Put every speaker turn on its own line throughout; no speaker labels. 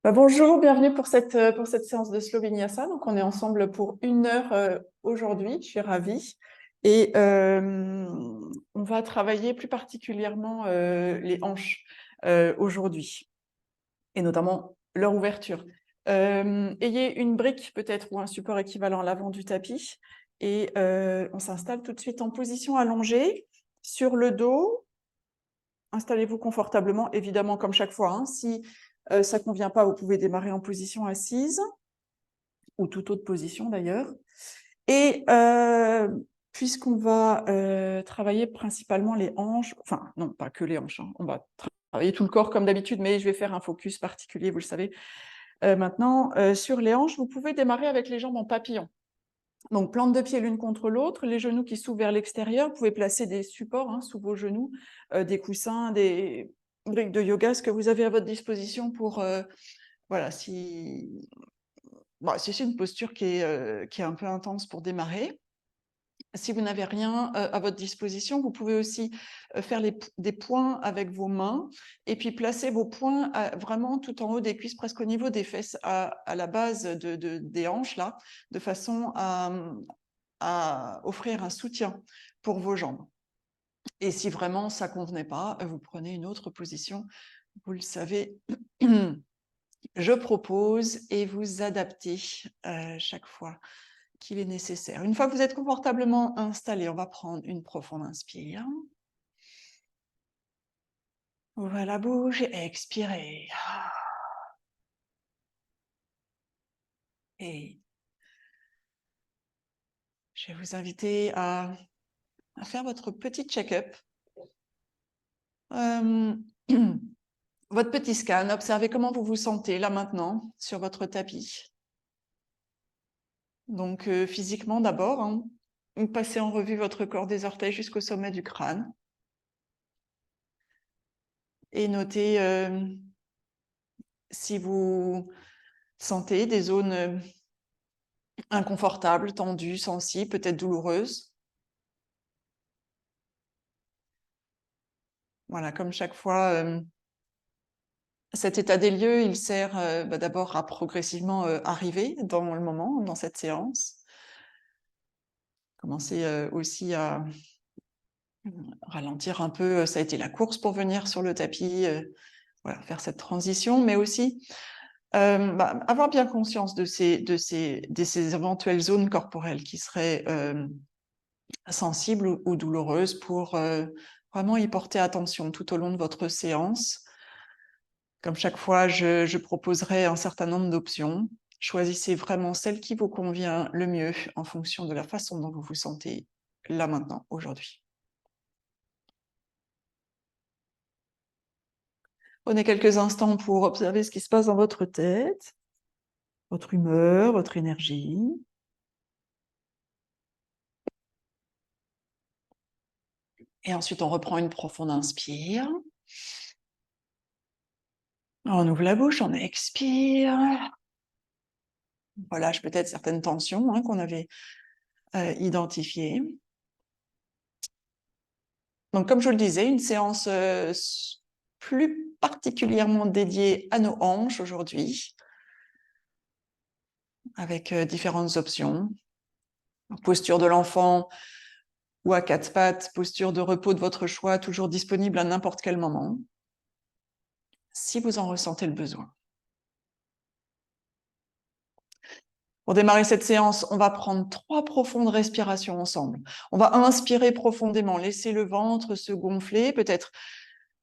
Bonjour, bienvenue pour cette séance de Slow Vinyasa. Donc, on est ensemble pour 1 heure aujourd'hui, je suis ravie. Et on va travailler plus particulièrement les hanches aujourd'hui, et notamment leur ouverture. Ayez une brique peut-être ou un support équivalent à l'avant du tapis et on s'installe tout de suite en position allongée sur le dos. Installez-vous confortablement, évidemment comme chaque fois, hein. Si ça ne convient pas, vous pouvez démarrer en position assise ou toute autre position d'ailleurs. Et puisqu'on va travailler principalement les hanches, enfin non, pas que les hanches, hein, on va travailler tout le corps comme d'habitude, mais je vais faire un focus particulier, vous le savez. Maintenant, sur les hanches, vous pouvez démarrer avec les jambes en papillon. Donc, plante de pied l'une contre l'autre, les genoux qui s'ouvrent vers l'extérieur. Vous pouvez placer des supports sous vos genoux, des coussins, des briques de yoga, ce que vous avez à votre disposition pour, voilà, si c'est une posture qui est un peu intense pour démarrer. Si vous n'avez rien à votre disposition, vous pouvez aussi faire des points avec vos mains et puis placer vos points vraiment tout en haut des cuisses, presque au niveau des fesses, à la base des hanches, là, de façon à offrir un soutien pour vos jambes. Et si vraiment ça ne convenait pas, vous prenez une autre position. Vous le savez, je propose et vous adaptez chaque fois qu'il est nécessaire. Une fois que vous êtes confortablement installé, on va prendre une profonde inspire. Ouvrez la bouche et expirez. Et je vais vous inviter à faire votre petit check-up. Votre petit scan, observez comment vous vous sentez là maintenant sur votre tapis. Donc physiquement d'abord, hein, passez en revue votre corps des orteils jusqu'au sommet du crâne. Et notez si vous sentez des zones inconfortables, tendues, sensibles, peut-être douloureuses. Voilà, comme chaque fois, cet état des lieux, il sert d'abord à progressivement arriver dans le moment, dans cette séance. Commencez aussi à ralentir un peu, ça a été la course pour venir sur le tapis, voilà, faire cette transition, mais aussi avoir bien conscience de ces éventuelles zones corporelles qui seraient sensibles ou douloureuses pour vraiment y porter attention tout au long de votre séance. Comme chaque fois, je proposerai un certain nombre d'options. Choisissez vraiment celle qui vous convient le mieux en fonction de la façon dont vous vous sentez là maintenant, aujourd'hui. Prenez quelques instants pour observer ce qui se passe dans votre tête, votre humeur, votre énergie. Et ensuite, on reprend une profonde inspire. On ouvre la bouche, on expire. On relâche peut-être certaines tensions qu'on avait identifiées. Donc, comme je vous le disais, une séance plus particulièrement dédiée à nos hanches aujourd'hui, avec différentes options. Posture de l'enfant ou à 4 pattes, posture de repos de votre choix, toujours disponible à n'importe quel moment, si vous en ressentez le besoin. Pour démarrer cette séance, on va prendre 3 profondes respirations ensemble. On va inspirer profondément, laisser le ventre se gonfler, peut-être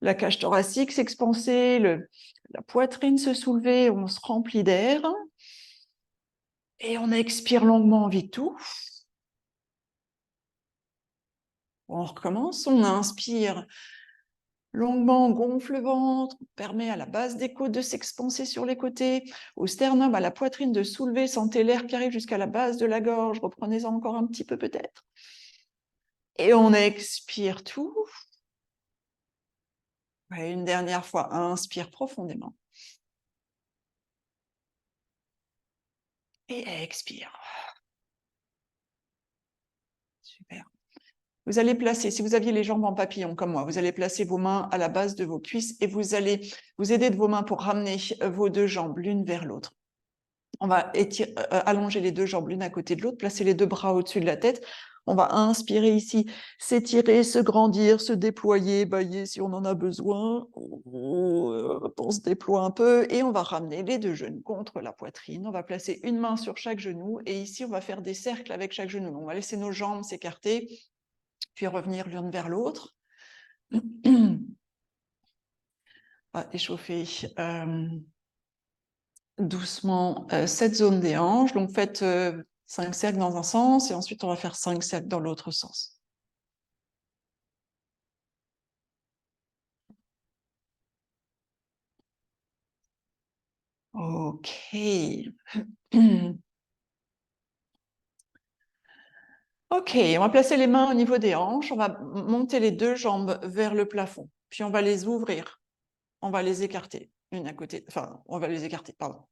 la cage thoracique s'expanser, la poitrine se soulever, on se remplit d'air. Et on expire longuement en vide tout. On recommence, on inspire longuement, on gonfle le ventre, on permet à la base des côtes de s'expanser sur les côtés, au sternum, à la poitrine de soulever, sentez l'air qui arrive jusqu'à la base de la gorge, reprenez-en encore un petit peu peut-être. Et on expire tout. Et une dernière fois, inspire profondément. Et expire. Super. Vous allez placer, si vous aviez les jambes en papillon comme moi, vous allez placer vos mains à la base de vos cuisses et vous allez vous aider de vos mains pour ramener vos deux jambes l'une vers l'autre. On va allonger les deux jambes l'une à côté de l'autre, placer les deux bras au-dessus de la tête. On va inspirer ici, s'étirer, se grandir, se déployer, bâiller si on en a besoin. On se déploie un peu et on va ramener les deux genoux contre la poitrine. On va placer une main sur chaque genou et ici, on va faire des cercles avec chaque genou. On va laisser nos jambes s'écarter, puis revenir l'une vers l'autre. On va échauffer doucement cette zone des hanches. Donc, faites 5 cercles dans un sens et ensuite, on va faire 5 cercles dans l'autre sens. OK. OK, on va placer les mains au niveau des hanches. On va monter les deux jambes vers le plafond. Puis, on va les ouvrir. On va les écarter, une à côté. Enfin, on va les écarter, pardon.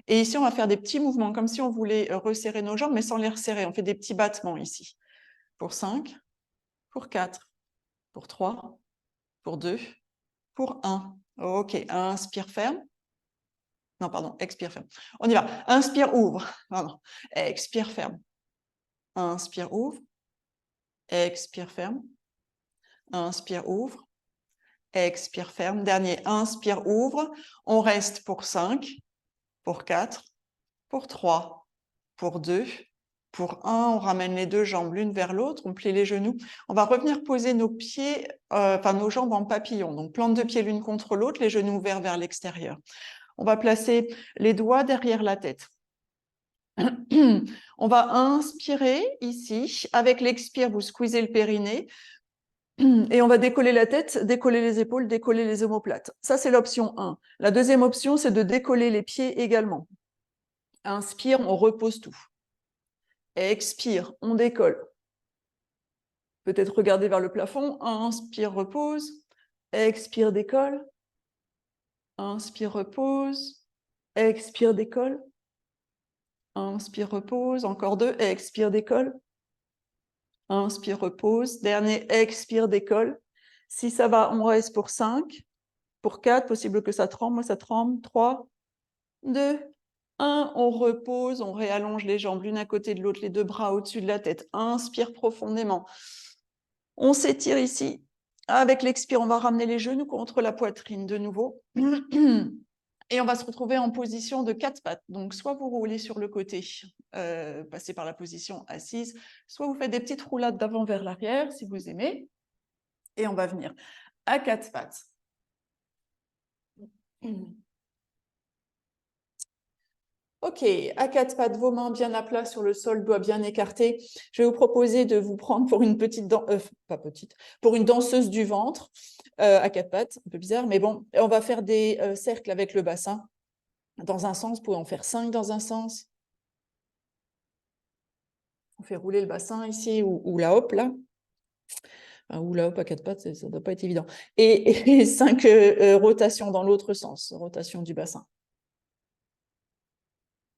Et ici, on va faire des petits mouvements, comme si on voulait resserrer nos jambes, mais sans les resserrer. On fait des petits battements ici. Pour 5, pour 4, pour 3, pour 2, pour 1. OK, inspire, ferme. Non, pardon, expire, ferme. On y va. Inspire, ouvre. Pardon. Expire, ferme. Inspire, ouvre. Expire, ferme. Inspire, ouvre. Expire, ferme. Dernier, inspire, ouvre. On reste pour 5, pour 4, pour 3, pour 2, pour 1. On ramène les deux jambes l'une vers l'autre. On plie les genoux. On va revenir poser nos pieds, nos jambes en papillon. Donc, plante de pieds l'une contre l'autre, les genoux ouverts vers l'extérieur. On va placer les doigts derrière la tête. On va inspirer ici. Avec l'expire, vous squeezez le périnée. Et on va décoller la tête, décoller les épaules, décoller les omoplates. Ça, c'est l'option 1. La deuxième option, c'est de décoller les pieds également. Inspire, on repose tout. Expire, on décolle. Peut-être regarder vers le plafond. Inspire, repose. Expire, décolle. Inspire, repose. Expire, décolle. Inspire, repose. Encore 2. Expire, décolle. Inspire, repose. Dernier, expire, décolle. Si ça va, on reste pour 5. Pour 4, possible que ça tremble. Moi, ça tremble. 3, 2, 1. On repose. On réallonge les jambes l'une à côté de l'autre, les deux bras au-dessus de la tête. Inspire profondément. On s'étire ici. Avec l'expire, on va ramener les genoux contre la poitrine de nouveau. Et on va se retrouver en position de 4 pattes. Donc, soit vous roulez sur le côté, passez par la position assise, soit vous faites des petites roulades d'avant vers l'arrière, si vous aimez. Et on va venir à 4 pattes. OK, à 4 pattes, vos mains bien à plat sur le sol, doigts bien écartés. Je vais vous proposer de vous prendre pour une petite pour une danseuse du ventre à 4 pattes, un peu bizarre, mais bon, on va faire des cercles avec le bassin. Dans un sens, vous pouvez en faire 5 dans un sens. On fait rouler le bassin ici ou la hop là. Enfin, ou la hop à 4 pattes, ça ne doit pas être évident. Et 5 rotations dans l'autre sens, rotation du bassin.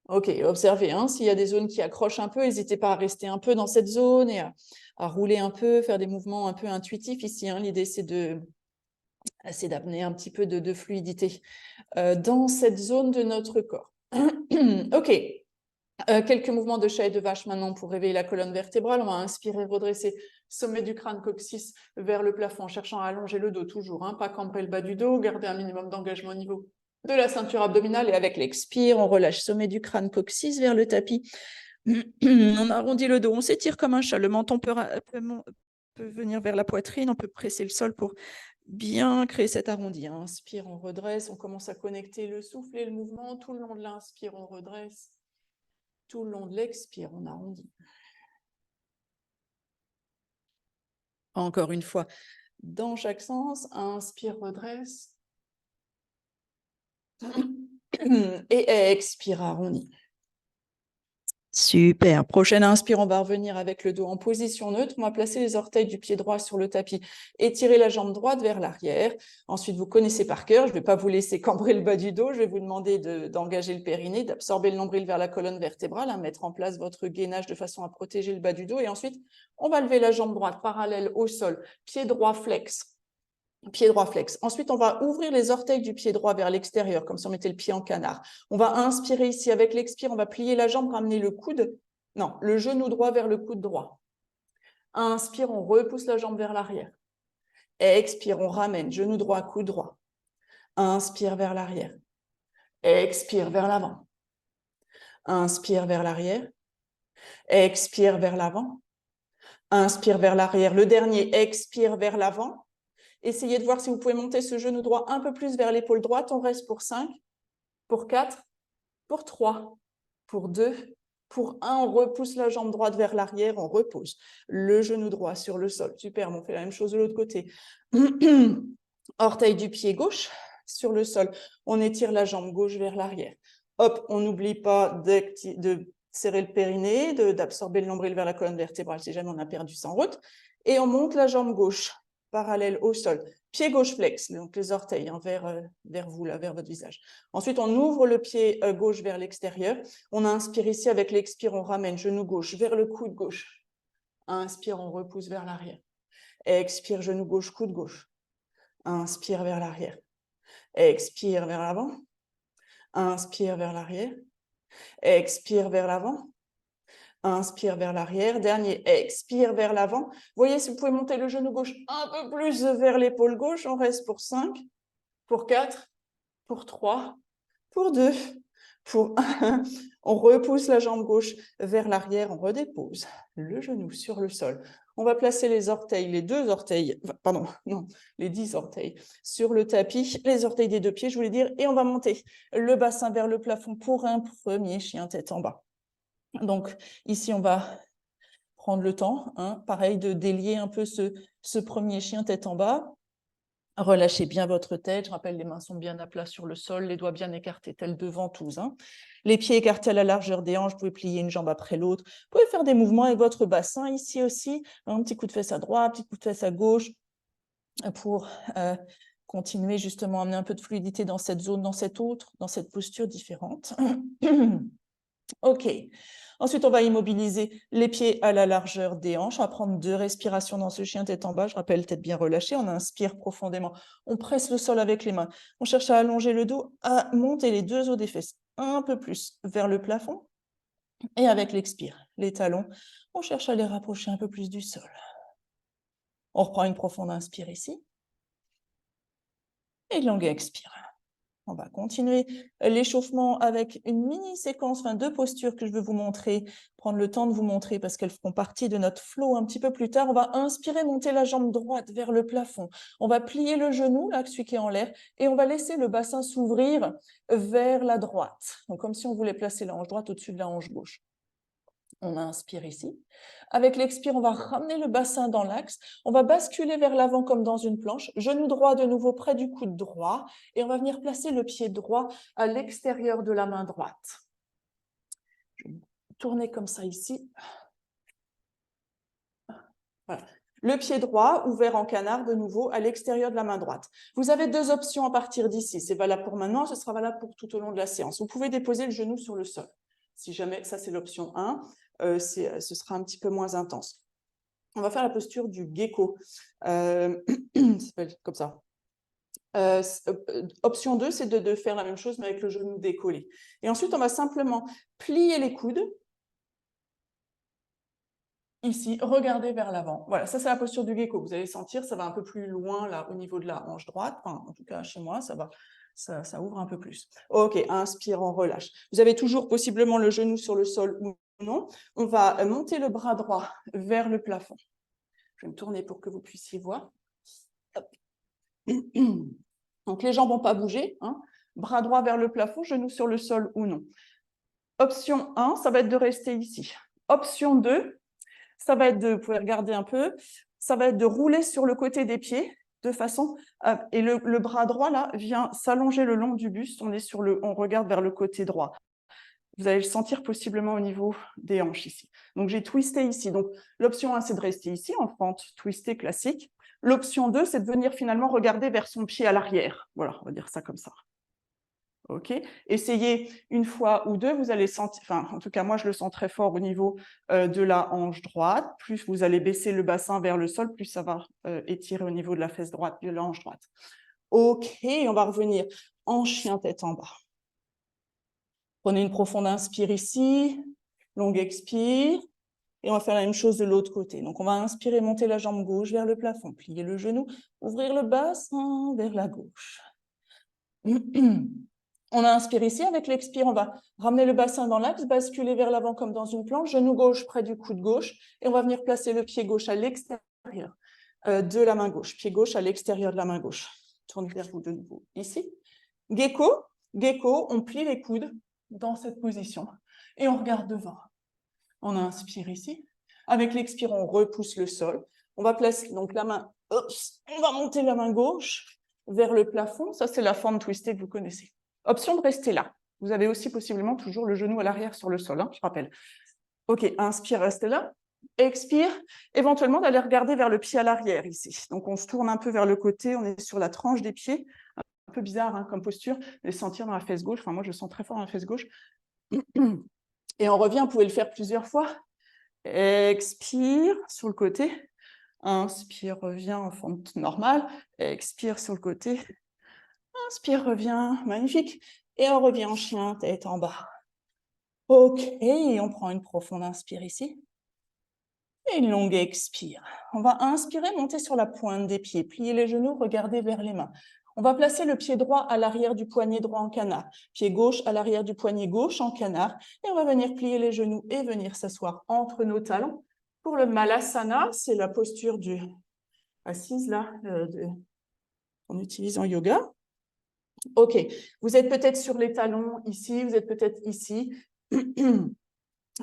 OK, observez, hein, s'il y a des zones qui accrochent un peu, n'hésitez pas à rester un peu dans cette zone et à rouler un peu, faire des mouvements un peu intuitifs ici. Hein. L'idée, c'est d'amener un petit peu de fluidité dans cette zone de notre corps. OK, quelques mouvements de chat et de vache maintenant pour réveiller la colonne vertébrale. On va inspirer, redresser sommet du crâne, coccyx vers le plafond, cherchant à allonger le dos toujours, hein, pas cambrer le bas du dos, garder un minimum d'engagement au niveau de la ceinture abdominale et avec l'expire, on relâche sommet du crâne, coccyx vers le tapis. On arrondit le dos, on s'étire comme un chat. Le menton peut venir vers la poitrine, on peut presser le sol pour bien créer cet arrondi. Inspire, on redresse, on commence à connecter le souffle et le mouvement. Tout le long de l'inspire, on redresse. Tout le long de l'expire, on arrondit. Encore une fois, dans chaque sens, inspire, redresse. Et expire, arrondi. Super. Prochaine inspire, on va revenir avec le dos en position neutre. On va placer les orteils du pied droit sur le tapis. Étirer la jambe droite vers l'arrière. Ensuite, vous connaissez par cœur. Je ne vais pas vous laisser cambrer le bas du dos. Je vais vous demander d'engager le périnée, d'absorber le nombril vers la colonne vertébrale, mettre en place votre gainage de façon à protéger le bas du dos. Et ensuite, on va lever la jambe droite parallèle au sol. Pied droit flex. Pied droit flex. Ensuite, on va ouvrir les orteils du pied droit vers l'extérieur, comme si on mettait le pied en canard. On va inspirer ici. Avec l'expire, on va plier la jambe, ramener le coude. Non, le genou droit vers le coude droit. Inspire, on repousse la jambe vers l'arrière. Expire, on ramène. Genou droit, coude droit. Inspire vers l'arrière. Expire vers l'avant. Inspire vers l'arrière. Expire vers l'avant. Inspire vers l'arrière. Le dernier, expire vers l'avant. Essayez de voir si vous pouvez monter ce genou droit un peu plus vers l'épaule droite. On reste pour 5, pour 4, pour 3, pour 2, pour 1. On repousse la jambe droite vers l'arrière, on repose le genou droit sur le sol. Super, on fait la même chose de l'autre côté. Orteil du pied gauche sur le sol. On étire la jambe gauche vers l'arrière. Hop, on n'oublie pas de serrer le périnée, d'absorber le nombril vers la colonne vertébrale si jamais on a perdu ça en route. Et on monte la jambe gauche parallèle au sol. Pied gauche flex, donc les orteils vers vous, là, vers votre visage. Ensuite, on ouvre le pied gauche vers l'extérieur. On inspire ici avec l'expire, on ramène genou gauche vers le coude gauche. Inspire, on repousse vers l'arrière. Expire, genou gauche, coude gauche. Inspire vers l'arrière. Expire vers l'avant. Inspire vers l'arrière. Expire vers l'avant. Inspire vers l'arrière. Dernier, expire vers l'avant. Voyez si vous pouvez monter le genou gauche un peu plus vers l'épaule gauche. On reste pour 5, pour 4, pour 3, pour 2, pour 1. On repousse la jambe gauche vers l'arrière. On redépose le genou sur le sol. On va placer les orteils, les 10 orteils sur le tapis, les orteils des 2 pieds, je voulais dire, et on va monter le bassin vers le plafond pour un premier chien tête en bas. Donc, ici, on va prendre le temps, pareil, de délier un peu ce premier chien tête en bas. Relâchez bien votre tête. Je rappelle, les mains sont bien à plat sur le sol, les doigts bien écartés, tels devant tous. Les pieds écartés à la largeur des hanches, vous pouvez plier une jambe après l'autre. Vous pouvez faire des mouvements avec votre bassin ici aussi. Un petit coup de fesse à droite, un petit coup de fesse à gauche pour continuer justement à amener un peu de fluidité dans cette zone, dans cette autre, dans cette posture différente. Ok. Ensuite, on va immobiliser les pieds à la largeur des hanches. On va prendre 2 respirations dans ce chien tête en bas. Je rappelle, tête bien relâchée. On inspire profondément. On presse le sol avec les mains. On cherche à allonger le dos, à monter les 2 os des fesses un peu plus vers le plafond. Et avec l'expire, les talons, on cherche à les rapprocher un peu plus du sol. On reprend une profonde inspire ici. Et longue expire. On va continuer l'échauffement avec une mini-séquence, 2 postures que je vais vous montrer, prendre le temps de vous montrer parce qu'elles feront partie de notre flow un petit peu plus tard. On va inspirer, monter la jambe droite vers le plafond. On va plier le genou, là, celui qui est en l'air, et on va laisser le bassin s'ouvrir vers la droite. Donc, comme si on voulait placer la hanche droite au-dessus de la hanche gauche. On inspire ici. Avec l'expire, on va ramener le bassin dans l'axe. On va basculer vers l'avant comme dans une planche. Genou droit de nouveau près du coude droit. Et on va venir placer le pied droit à l'extérieur de la main droite. Je vais tourner comme ça ici. Voilà. Le pied droit ouvert en canard de nouveau à l'extérieur de la main droite. Vous avez 2 options à partir d'ici. C'est valable pour maintenant, ce sera valable pour tout au long de la séance. Vous pouvez déposer le genou sur le sol. Si jamais, ça c'est l'option 1. Ce sera un petit peu moins intense. On va faire la posture du gecko. Ça s'appelle comme ça. Option 2, c'est de faire la même chose, mais avec le genou décollé. Et ensuite, on va simplement plier les coudes. Ici, regardez vers l'avant. Voilà, ça c'est la posture du gecko. Vous allez sentir, ça va un peu plus loin là, au niveau de la hanche droite. Enfin, en tout cas, chez moi, ça ouvre un peu plus. Ok, inspire, on relâche. Vous avez toujours possiblement le genou sur le sol ou non. On va monter le bras droit vers le plafond. Je vais me tourner pour que vous puissiez voir. Hop. Donc, les jambes n'ont pas bougé. Bras droit vers le plafond, genou sur le sol ou non. Option 1, ça va être de rester ici. Option 2, ça va être de, vous pouvez regarder un peu, ça va être de rouler sur le côté des pieds de façon, et le bras droit là vient s'allonger le long du buste, on regarde vers le côté droit. Vous allez le sentir possiblement au niveau des hanches ici. Donc, j'ai twisté ici. Donc, l'option 1, c'est de rester ici, en fente twistée classique. L'option 2, c'est de venir finalement regarder vers son pied à l'arrière. Voilà, on va dire ça comme ça. OK. Essayez une fois ou deux, vous allez sentir, enfin, en tout cas, moi, je le sens très fort au niveau de la hanche droite. Plus vous allez baisser le bassin vers le sol, plus ça va étirer au niveau de la fesse droite, de la hanche droite. OK, on va revenir en chien tête en bas. Prenez une profonde inspire ici, longue expire, et on va faire la même chose de l'autre côté. Donc, on va inspirer, monter la jambe gauche vers le plafond, plier le genou, ouvrir le bassin vers la gauche. On inspire ici, avec l'expire, on va ramener le bassin dans l'axe, basculer vers l'avant comme dans une planche, genou gauche près du coude gauche, et on va venir placer le pied gauche à l'extérieur de la main gauche, pied gauche à l'extérieur de la main gauche. Tourne vers vous de nouveau ici. Gecko, gecko, on plie les coudes dans cette position et on regarde devant. On inspire ici. Avec l'expire, on repousse le sol. On va placer donc la main, on va monter la main gauche vers le plafond. Ça, c'est la forme twistée que vous connaissez. Option de rester là. Vous avez aussi possiblement toujours le genou à l'arrière sur le sol, hein, je rappelle. OK, inspire, restez là. Expire, éventuellement d'aller regarder vers le pied à l'arrière ici. Donc, on se tourne un peu vers le côté, on est sur la tranche des pieds. Un peu bizarre hein, comme posture, les sentir dans la fesse gauche. Enfin, moi, je le sens très fort dans la fesse gauche. Et on revient, vous pouvez le faire plusieurs fois. Expire sur le côté. Inspire, revient en fente normale. Expire sur le côté. Inspire, revient. Magnifique. Et on revient en chien, tête en bas. OK, et on prend une profonde inspire ici. Et une longue expire. On va inspirer, monter sur la pointe des pieds, plier les genoux, regarder vers les mains. On va placer le pied droit à l'arrière du poignet droit en canard, pied gauche à l'arrière du poignet gauche en canard, et on va venir plier les genoux et venir s'asseoir entre nos talons. Pour le Malasana, c'est la posture du assise là, qu'on utilise en yoga. OK, vous êtes peut-être sur les talons ici, vous êtes peut-être ici.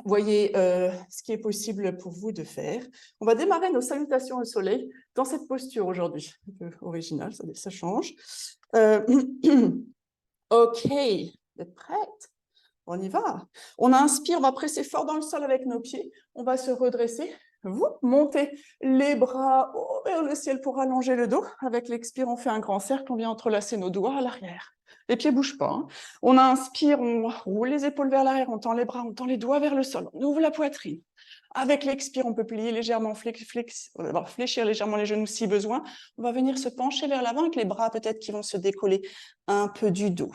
Voyez ce qui est possible pour vous de faire. On va démarrer nos salutations au soleil dans cette posture aujourd'hui. Un peu original, ça change. OK, vous êtes prête? On y va. On inspire, on va presser fort dans le sol avec nos pieds. On va se redresser. Vous montez les bras vers le ciel pour allonger le dos. Avec l'expire, on fait un grand cercle. On vient entrelacer nos doigts à l'arrière. Les pieds ne bougent pas. Hein. On inspire, on roule les épaules vers l'arrière, on tend les bras, on tend les doigts vers le sol. On ouvre la poitrine. Avec l'expire, on peut plier légèrement, fléchir légèrement les genoux si besoin. On va venir se pencher vers l'avant avec les bras peut-être qui vont se décoller un peu du dos.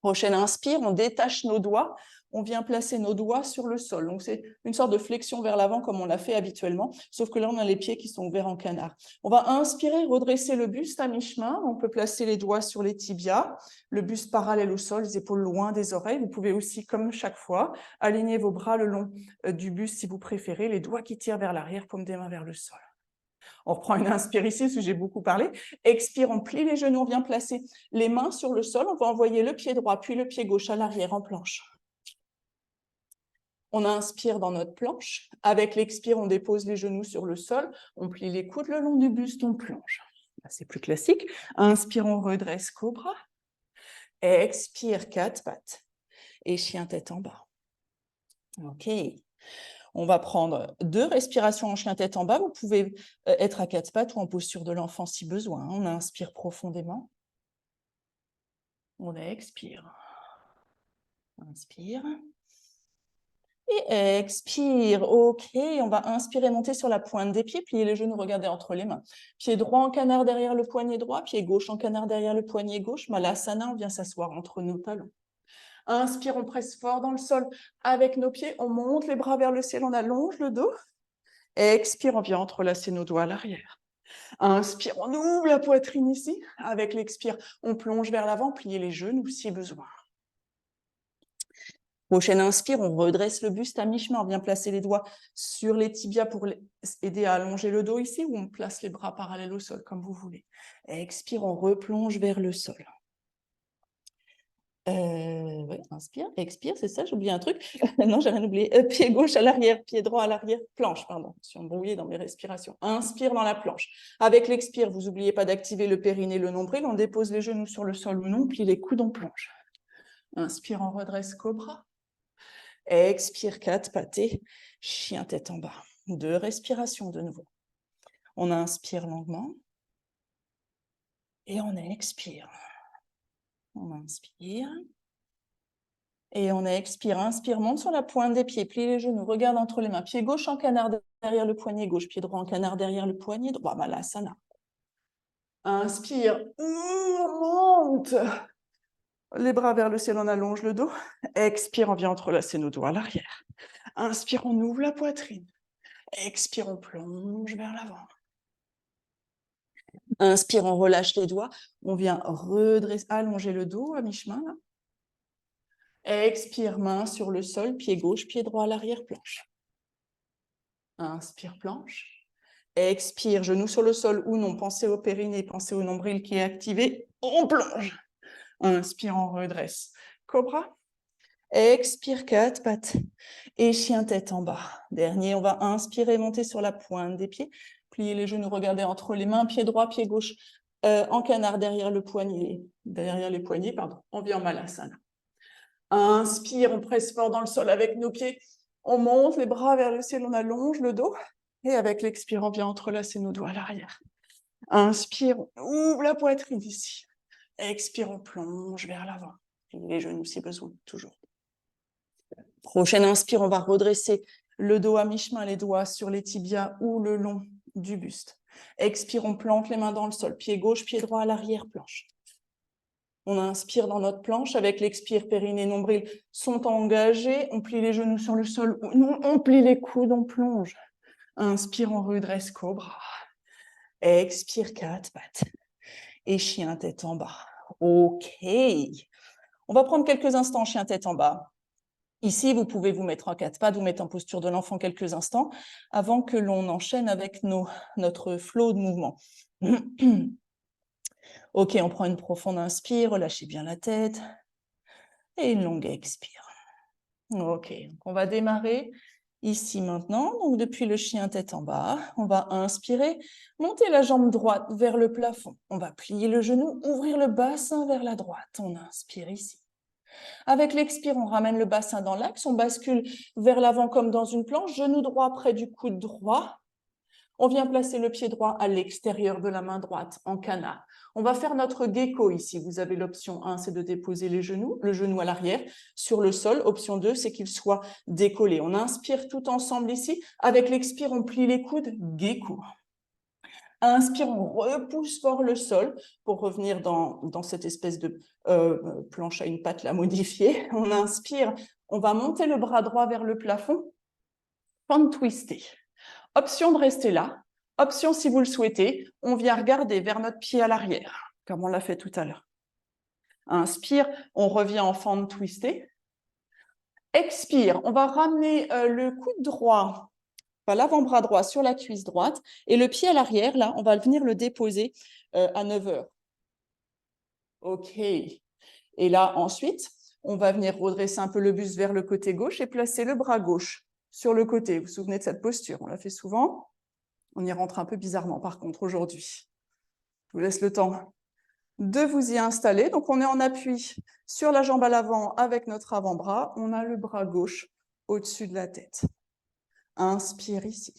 Prochaine inspire, on détache nos doigts, on vient placer nos doigts sur le sol. Donc, c'est une sorte de flexion vers l'avant comme on l'a fait habituellement, sauf que là, on a les pieds qui sont ouverts en canard. On va inspirer, redresser le buste à mi-chemin. On peut placer les doigts sur les tibias, le buste parallèle au sol, les épaules loin des oreilles. Vous pouvez aussi, comme chaque fois, aligner vos bras le long du buste si vous préférez, les doigts qui tirent vers l'arrière, paume des mains vers le sol. On reprend une inspire ici, parce que j'ai beaucoup parlé. Expire, on plie les genoux, on vient placer les mains sur le sol. On va envoyer le pied droit, puis le pied gauche à l'arrière en planche. On inspire dans notre planche. Avec l'expire, on dépose les genoux sur le sol. On plie les coudes le long du buste, on plonge. C'est plus classique. Inspire, on redresse cobra. Expire, quatre pattes. Et chien tête en bas. OK. On va prendre 2 respirations en chien tête en bas. Vous pouvez être à 4 pattes ou en posture de l'enfant si besoin. On inspire profondément. On expire. Inspire. Et expire. OK. On va inspirer, monter sur la pointe des pieds, plier les genoux, regarder entre les mains. Pied droit en canard derrière le poignet droit, pied gauche en canard derrière le poignet gauche. Malasana, on vient s'asseoir entre nos talons. Inspire, on presse fort dans le sol avec nos pieds, on monte les bras vers le ciel, on allonge le dos. Expire, on vient entrelacer nos doigts à l'arrière. Inspire, on ouvre la poitrine ici. Avec l'expire, on plonge vers l'avant, plier les genoux si besoin. Prochaine inspire, on redresse le buste à mi-chemin. On vient placer les doigts sur les tibias pour aider à allonger le dos ici, ou on place les bras parallèles au sol, comme vous voulez. Expire, on replonge vers le sol. Ouais, inspire, expire, c'est ça, j'ai oublié un truc. Non, j'ai rien oublié. Pied gauche à l'arrière, pied droit à l'arrière, planche, pardon. Je suis embrouillée dans mes respirations. Inspire dans la planche. Avec l'expire, vous n'oubliez pas d'activer le périnée, le nombril. On dépose les genoux sur le sol ou non, plie les coudes, on plonge. Inspire, on redresse cobra. Expire, 4 pâtés, chien tête en bas. 2 respirations de nouveau. On inspire longuement. Et on expire. On inspire. Et on expire. Inspire, monte sur la pointe des pieds, plie les genoux, regarde entre les mains. Pied gauche en canard derrière le poignet gauche, pied droit en canard derrière le poignet droit. Malasana. Inspire, monte. Les bras vers le ciel, on allonge le dos. Expire, on vient entrelacer nos doigts à l'arrière. Inspire, on ouvre la poitrine. Expire, on plonge vers l'avant. Inspire, on relâche les doigts. On vient redresser, allonger le dos à mi-chemin. Expire, main sur le sol, pied gauche, pied droit à l'arrière, planche. Inspire, planche. Expire, genou sur le sol ou non. Pensez au périnée, pensez au nombril qui est activé. On plonge. Inspire, on redresse. Cobra. Expire, 4 pattes. Et chien tête en bas. Dernier, on va inspirer, monter sur la pointe des pieds. Plier les genoux, regarder entre les mains, pied droit, pied gauche, en canard derrière le poignet, derrière les poignets, pardon. On vient en malasana. Inspire, on presse fort dans le sol avec nos pieds. On monte les bras vers le ciel, on allonge le dos. Et avec l'expire, on vient entrelacer nos doigts à l'arrière. Inspire, on ouvre la poitrine ici. Expire, on plonge vers l'avant. Les genoux si besoin, toujours. Prochaine inspire, on va redresser le dos à mi-chemin, les doigts sur les tibias ou le long du buste. Expire, on plante les mains dans le sol. Pied gauche, pied droit à l'arrière, planche. On inspire dans notre planche. Avec l'expire, périnée, nombril sont engagés. On plie les genoux sur le sol. On plie les coudes, on plonge. Inspire, on redresse cobra. Expire, 4 pattes. Et chien tête en bas. OK. On va prendre quelques instants chien tête en bas. Ici, vous pouvez vous mettre en 4 pattes, vous mettre en posture de l'enfant quelques instants avant que l'on enchaîne avec notre flow de mouvement. OK, on prend une profonde inspire, relâchez bien la tête. Et une longue expire. OK, on va démarrer ici maintenant. Donc, depuis le chien tête en bas, on va inspirer, monter la jambe droite vers le plafond. On va plier le genou, ouvrir le bassin vers la droite. On inspire ici. Avec l'expire, on ramène le bassin dans l'axe, on bascule vers l'avant comme dans une planche, genou droit près du coude droit. On vient placer le pied droit à l'extérieur de la main droite, en canard. On va faire notre gecko ici. Vous avez l'option 1, c'est de déposer le genou à l'arrière sur le sol. Option 2, c'est qu'il soit décollé. On inspire tout ensemble ici. Avec l'expire, on plie les coudes, gecko. Inspire, on repousse fort le sol pour revenir dans cette espèce de planche à une patte là modifiée. On inspire, on va monter le bras droit vers le plafond, fan twisté. Option de rester là. Option, si vous le souhaitez, on vient regarder vers notre pied à l'arrière, comme on l'a fait tout à l'heure. Inspire, on revient en fan twisté. Expire, on va ramener le coude droit, l'avant-bras droit sur la cuisse droite, et le pied à l'arrière, là, on va venir le déposer à 9 heures. OK. Et là, ensuite, on va venir redresser un peu le buste vers le côté gauche et placer le bras gauche sur le côté. Vous vous souvenez de cette posture? On l'a fait souvent. On y rentre un peu bizarrement, par contre, aujourd'hui. Je vous laisse le temps de vous y installer. Donc, on est en appui sur la jambe à l'avant avec notre avant-bras. On a le bras gauche au-dessus de la tête. Inspire ici.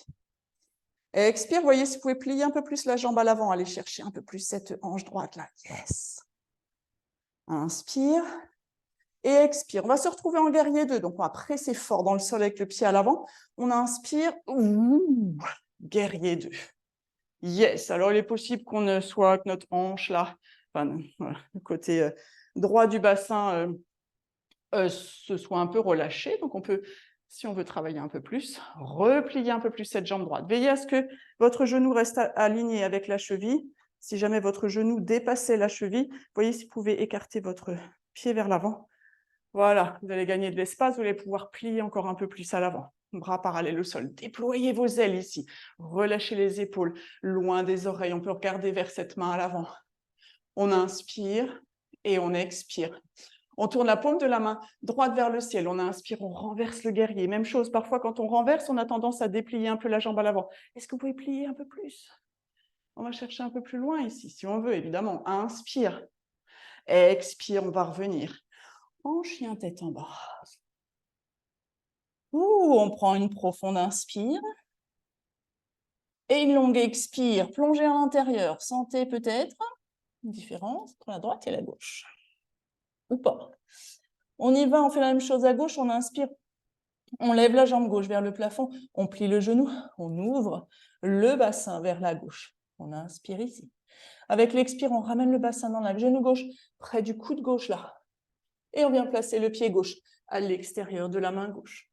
Expire, voyez si vous pouvez plier un peu plus la jambe à l'avant, aller chercher un peu plus cette hanche droite là. Yes. Inspire et expire. On va se retrouver en guerrier 2. Donc, on va presser fort dans le sol avec le pied à l'avant. On inspire. Ouh, guerrier 2. Yes. Alors, il est possible qu'on soit avec notre hanche là, enfin, le côté droit du bassin se soit un peu relâché. Donc, on peut, si on veut travailler un peu plus, replier un peu plus cette jambe droite. Veillez à ce que votre genou reste aligné avec la cheville. Si jamais votre genou dépassait la cheville, voyez si vous pouvez écarter votre pied vers l'avant. Voilà, vous allez gagner de l'espace, vous allez pouvoir plier encore un peu plus à l'avant. Bras parallèles au sol. Déployez vos ailes ici. Relâchez les épaules loin des oreilles. On peut regarder vers cette main à l'avant. On inspire et on expire. On tourne la paume de la main droite vers le ciel. On inspire, on renverse le guerrier. Même chose, parfois quand on renverse, on a tendance à déplier un peu la jambe à l'avant. Est-ce que vous pouvez plier un peu plus? On va chercher un peu plus loin ici, si on veut, évidemment. Inspire. Expire, on va revenir.
En chien tête en bas. On prend une profonde inspire. Et une longue expire, plongée à l'intérieur. Sentez peut-être une différence entre la droite et la gauche. Ou pas. On y va, on fait la même chose à gauche, on inspire. On lève la jambe gauche vers le plafond, on plie le genou, on ouvre le bassin vers la gauche. On inspire ici. Avec l'expire, on ramène le bassin dans le genou gauche, près du coude gauche là. Et on vient placer le pied gauche à l'extérieur de la main gauche.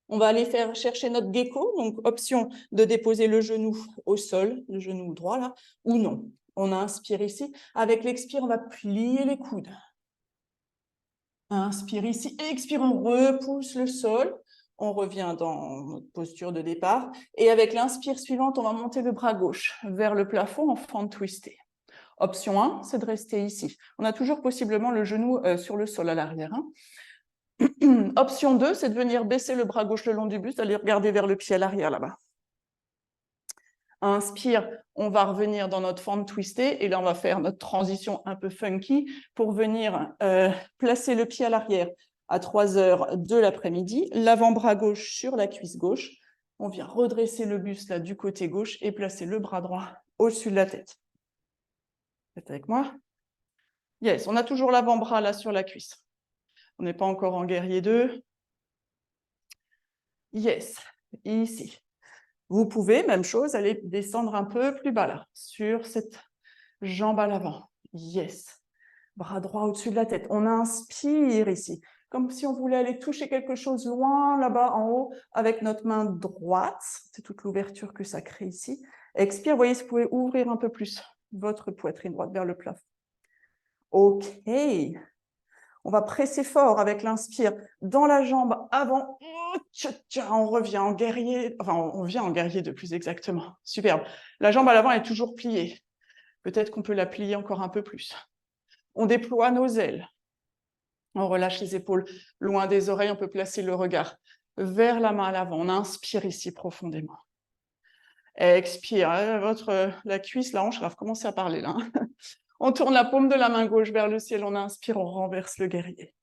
On va aller faire chercher notre gecko, donc option de déposer le genou au sol, le genou droit là, ou non. On inspire ici. Avec l'expire, on va plier les coudes. Inspire ici, expire, on repousse le sol. On revient dans notre posture de départ. Et avec l'inspire suivante, on va monter le bras gauche vers le plafond en fente twistée. Option 1, c'est de rester ici. On a toujours possiblement le genou sur le sol à l'arrière. Option 2, c'est de venir baisser le bras gauche le long du buste, d'aller regarder vers le pied à l'arrière là-bas. Inspire, on va revenir dans notre forme twistée et là on va faire notre transition un peu funky pour venir placer le pied à l'arrière à 3 heures de l'après-midi, l'avant-bras gauche sur la cuisse gauche. On vient redresser le buste là du côté gauche et placer le bras droit au-dessus de la tête. Faites avec moi. Yes, on a toujours l'avant-bras là sur la cuisse. On n'est pas encore en guerrier 2. Yes, ici. Vous pouvez, même chose, aller descendre un peu plus bas là, sur cette jambe à l'avant. Yes. Bras droit au-dessus de la tête. On inspire ici, comme si on voulait aller toucher quelque chose loin là-bas en haut avec notre main droite. C'est toute l'ouverture que ça crée ici. Expire, vous voyez, vous pouvez ouvrir un peu plus votre poitrine droite vers le plafond. OK. On va presser fort avec l'inspire dans la jambe avant. On revient en guerrier, enfin on vient en guerrier 2 plus exactement. Superbe. La jambe à l'avant est toujours pliée. Peut-être qu'on peut la plier encore un peu plus. On déploie nos ailes. On relâche les épaules loin des oreilles. On peut placer le regard vers la main à l'avant. On inspire ici profondément. Expire. La cuisse, la hanche, va commencer à parler là. On tourne la paume de la main gauche vers le ciel. On inspire, on renverse le guerrier.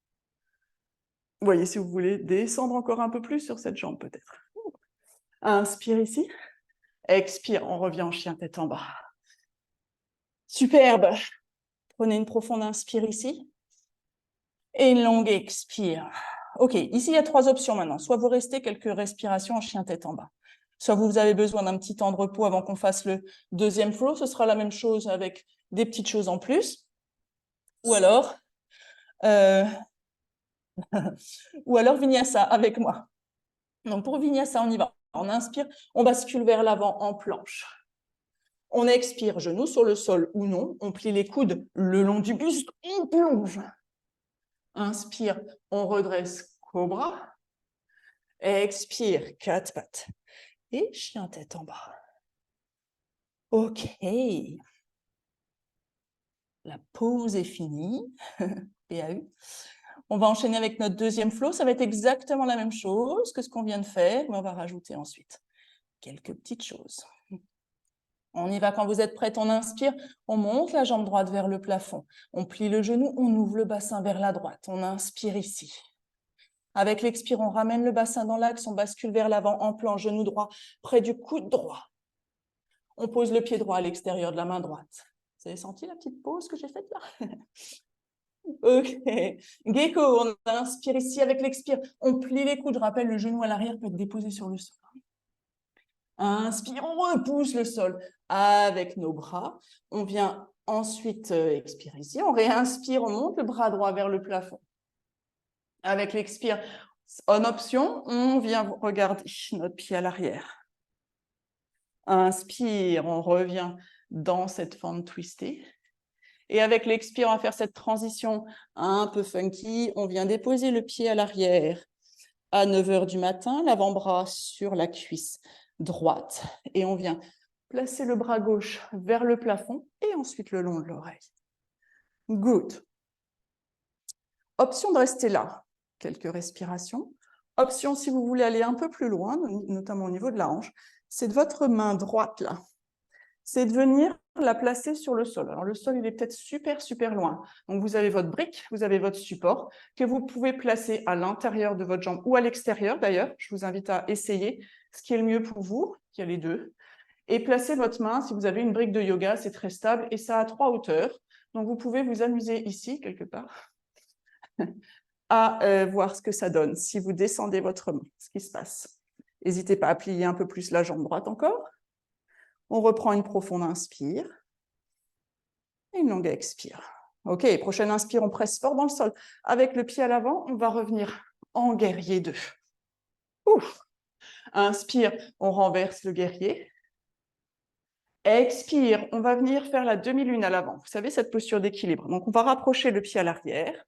Vous voyez, si vous voulez descendre encore un peu plus sur cette jambe, peut-être. Inspire ici. Expire, on revient en chien tête en bas. Superbe. Prenez une profonde inspire ici. Et une longue expire. OK, ici, il y a 3 options maintenant. Soit vous restez quelques respirations en chien tête en bas. Soit vous avez besoin d'un petit temps de repos avant qu'on fasse le deuxième flow. Ce sera la même chose avec des petites choses en plus. Ou alors Vinyasa avec moi. Donc pour Vinyasa, on y va. On inspire, on bascule vers l'avant en planche. On expire, genoux sur le sol ou non. On plie les coudes le long du buste, on plonge. Inspire, on redresse cobra. Expire, 4 pattes. Et chien tête en bas. OK. La pause est finie. PAU. On va enchaîner avec notre deuxième flow. Ça va être exactement la même chose que ce qu'on vient de faire, mais on va rajouter ensuite quelques petites choses. On y va quand vous êtes prête, on inspire, on monte la jambe droite vers le plafond. On plie le genou, on ouvre le bassin vers la droite. On inspire ici. Avec l'expire, on ramène le bassin dans l'axe, on bascule vers l'avant en plan, genou droit, près du coude droit. On pose le pied droit à l'extérieur de la main droite. Vous avez senti la petite pause que j'ai faite là? OK. Gecko, on inspire ici avec l'expire. On plie les coudes. Je rappelle, le genou à l'arrière peut être déposé sur le sol. Inspire, on repousse le sol avec nos bras. On vient ensuite expirer ici. On réinspire, on monte le bras droit vers le plafond. Avec l'expire, en option, on vient regarder notre pied à l'arrière. Inspire, on revient dans cette forme twistée. Et avec l'expire, on va faire cette transition un peu funky. On vient déposer le pied à l'arrière à 9 h du matin, l'avant-bras sur la cuisse droite. Et on vient placer le bras gauche vers le plafond et ensuite le long de l'oreille. Good. Option de rester là. Quelques respirations. Option, si vous voulez aller un peu plus loin, notamment au niveau de la hanche, c'est de votre main droite là. c'est de venir la placer sur le sol. Alors, le sol, il est peut-être super, super loin. Donc, vous avez votre brique, vous avez votre support que vous pouvez placer à l'intérieur de votre jambe ou à l'extérieur, d'ailleurs. Je vous invite à essayer ce qui est le mieux pour vous. Il y a les deux. Et placez votre main, si vous avez une brique de yoga, c'est très stable et ça a 3 hauteurs. Donc, vous pouvez vous amuser ici, quelque part, à voir ce que ça donne si vous descendez votre main, ce qui se passe. N'hésitez pas à plier un peu plus la jambe droite encore. On reprend une profonde inspire et une longue expire. OK, prochaine inspire, on presse fort dans le sol. Avec le pied à l'avant, on va revenir en guerrier 2. Ouf. Inspire, on renverse le guerrier. Expire, on va venir faire la demi-lune à l'avant. Vous savez, cette posture d'équilibre. Donc, on va rapprocher le pied à l'arrière.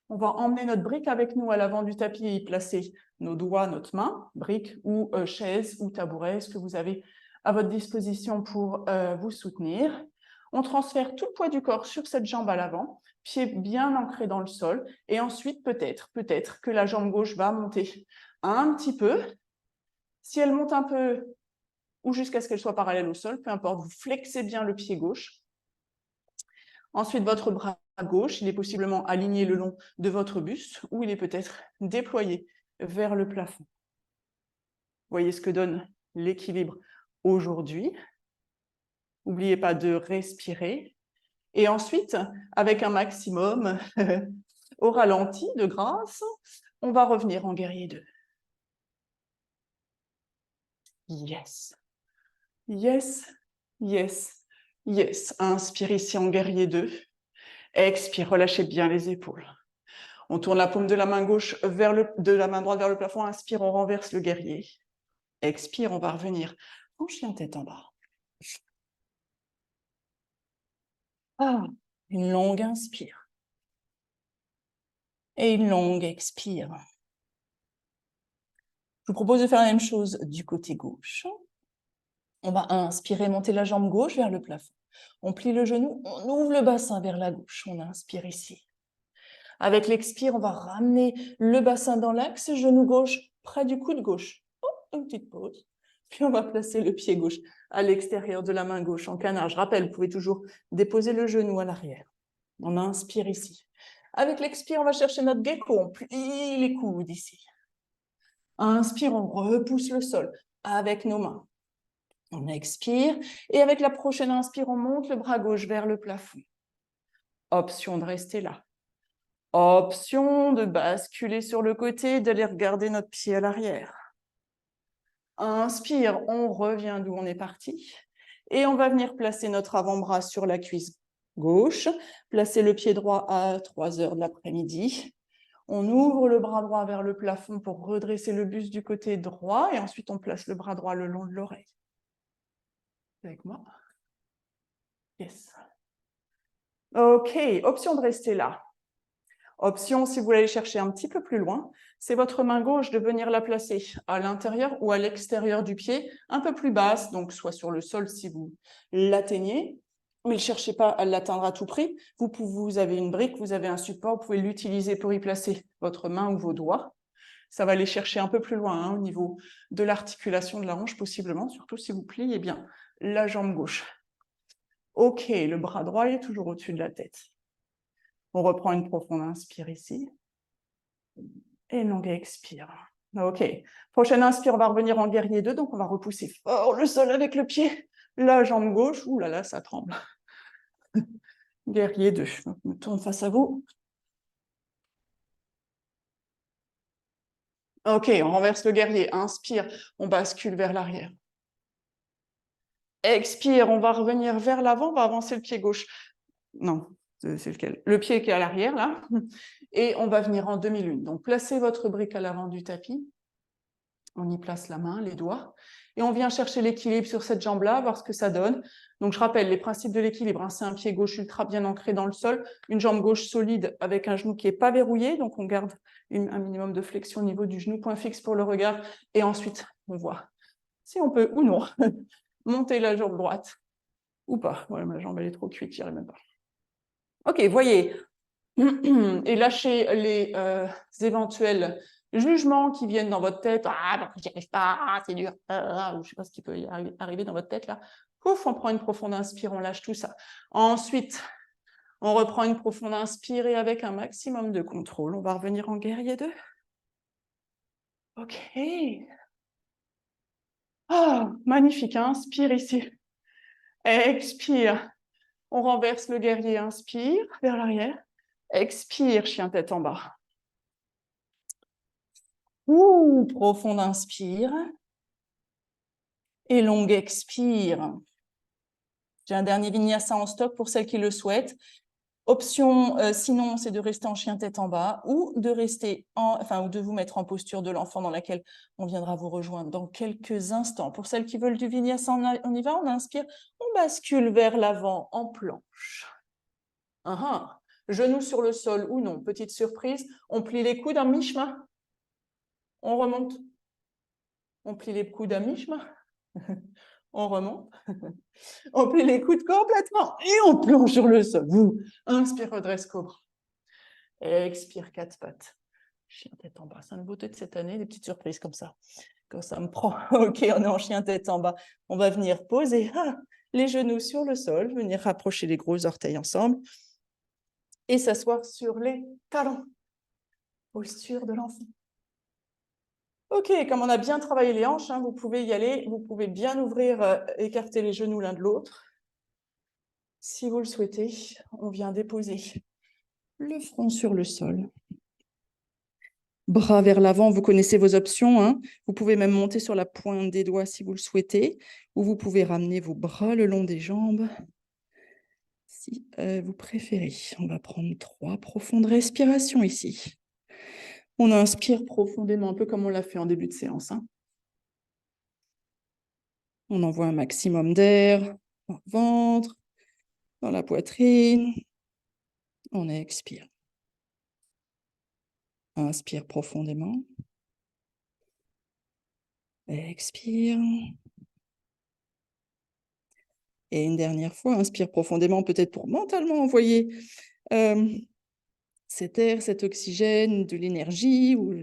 On va emmener notre brique avec nous à l'avant du tapis et y placer nos doigts, notre main, brique ou chaise ou tabouret, ce que vous avez à votre disposition pour vous soutenir. On transfère tout le poids du corps sur cette jambe à l'avant, pied bien ancré dans le sol. Et ensuite, peut-être que la jambe gauche va monter un petit peu. Si elle monte un peu ou jusqu'à ce qu'elle soit parallèle au sol, peu importe, vous flexez bien le pied gauche. Ensuite, votre bras gauche, il est possiblement aligné le long de votre buste ou il est peut-être déployé vers le plafond. Voyez ce que donne l'équilibre aujourd'hui. N'oubliez pas de respirer. Et ensuite, avec un maximum au ralenti de grâce, on va revenir en guerrier 2. Yes. Yes, yes, yes. Inspire ici en guerrier 2. Expire, relâchez bien les épaules. On tourne la paume de la main gauche de la main droite vers le plafond. Inspire, on renverse le guerrier. Expire, on va revenir en chien tête en bas. Ah, une longue inspire. Et une longue expire. Je vous propose de faire la même chose du côté gauche. On va inspirer, monter la jambe gauche vers le plafond. On plie le genou, on ouvre le bassin vers la gauche. On inspire ici. Avec l'expire, on va ramener le bassin dans l'axe, genou gauche près du coude gauche. Oh, une petite pause. Puis on va placer le pied gauche à l'extérieur de la main gauche en canard. Je rappelle, vous pouvez toujours déposer le genou à l'arrière. On inspire ici. Avec l'expire, on va chercher notre gecko. On plie les coudes ici. Inspire, on repousse le sol avec nos mains. On expire. Et avec la prochaine inspire, on monte le bras gauche vers le plafond. Option de rester là. Option de basculer sur le côté, d'aller regarder notre pied à l'arrière. Inspire, on revient d'où on est parti. Et on va venir placer notre avant-bras sur la cuisse gauche, placer le pied droit à 3 heures de l'après-midi. On ouvre le bras droit vers le plafond pour redresser le buste du côté droit et ensuite on place le bras droit le long de l'oreille. Avec moi? Yes. Ok, option de rester là. Option, si vous voulez aller chercher un petit peu plus loin, c'est votre main gauche de venir la placer à l'intérieur ou à l'extérieur du pied, un peu plus basse, donc soit sur le sol si vous l'atteignez, mais ne cherchez pas à l'atteindre à tout prix. Vous avez une brique, vous avez un support, vous pouvez l'utiliser pour y placer votre main ou vos doigts. Ça va aller chercher un peu plus loin hein, au niveau de l'articulation de la hanche possiblement, surtout si vous pliez bien la jambe gauche. Ok, le bras droit est toujours au-dessus de la tête. On reprend une profonde inspire ici. Et une longue expire. Ok. Prochaine inspire, on va revenir en guerrier 2. Donc, on va repousser fort le sol avec le pied. La jambe gauche. Ouh là là, ça tremble. Guerrier 2. Je me tourne face à vous. Ok, on renverse le guerrier. Inspire, on bascule vers l'arrière. Expire, on va revenir vers l'avant. On va avancer le pied gauche. Non, c'est lequel? Le pied qui est à l'arrière, là. Et on va venir en demi-lune. Donc, placez votre brique à l'avant du tapis. On y place la main, les doigts. Et on vient chercher l'équilibre sur cette jambe-là, voir ce que ça donne. Donc, je rappelle les principes de l'équilibre. Hein. C'est un pied gauche ultra bien ancré dans le sol, une jambe gauche solide avec un genou qui n'est pas verrouillé. Donc, on garde un minimum de flexion au niveau du genou, point fixe pour le regard. Et ensuite, on voit si on peut ou non monter la jambe droite ou pas. Voilà, ma jambe, elle est trop cuite, j'y arrive même pas. Ok, voyez. Et lâchez les éventuels jugements qui viennent dans votre tête. Ah, pourquoi j'y arrive pas? Ah, c'est dur. Ou je sais pas ce qui peut y arriver dans votre tête là. Ouf, on prend une profonde inspire, on lâche tout ça. Ensuite, on reprend une profonde inspire et avec un maximum de contrôle, on va revenir en guerrier 2. Ok. Ah, magnifique, inspire ici. Expire. On renverse le guerrier, inspire vers l'arrière. Expire, chien tête en bas. Ouh, profonde inspire. Et longue expire. J'ai un dernier vinyasa en stock pour celles qui le souhaitent. Option, sinon, c'est de rester en chien tête en bas ou de rester ou de vous mettre en posture de l'enfant dans laquelle on viendra vous rejoindre dans quelques instants. Pour celles qui veulent du vinyasa, on y va, on inspire, on bascule vers l'avant en planche. Genoux sur le sol ou non, petite surprise, on plie les coudes à mi-chemin, on remonte, on plie les coudes à mi-chemin, on remonte, on plie les coudes complètement et on plonge sur le sol. Vous, inspire, redresse cobra. Expire, quatre pattes. Chien tête en bas. C'est une beauté de cette année, des petites surprises comme ça. Quand ça me prend. Ok, on est en chien tête en bas. On va venir poser les genoux sur le sol, venir rapprocher les gros orteils ensemble et s'asseoir sur les talons. Posture de l'enfant. Ok, comme on a bien travaillé les hanches, vous pouvez y aller. Vous pouvez bien ouvrir, écarter les genoux l'un de l'autre. Si vous le souhaitez, on vient déposer le front sur le sol. Bras vers l'avant, vous connaissez vos options. Vous pouvez même monter sur la pointe des doigts si vous le souhaitez, ou vous pouvez ramener vos bras le long des jambes, si vous préférez. On va prendre 3 profondes respirations ici. On inspire profondément, un peu comme on l'a fait en début de séance. On envoie un maximum d'air dans le ventre, dans la poitrine. On expire. Inspire profondément. Expire. Et une dernière fois, inspire profondément, peut-être pour mentalement envoyer cet air, cet oxygène, de l'énergie, ou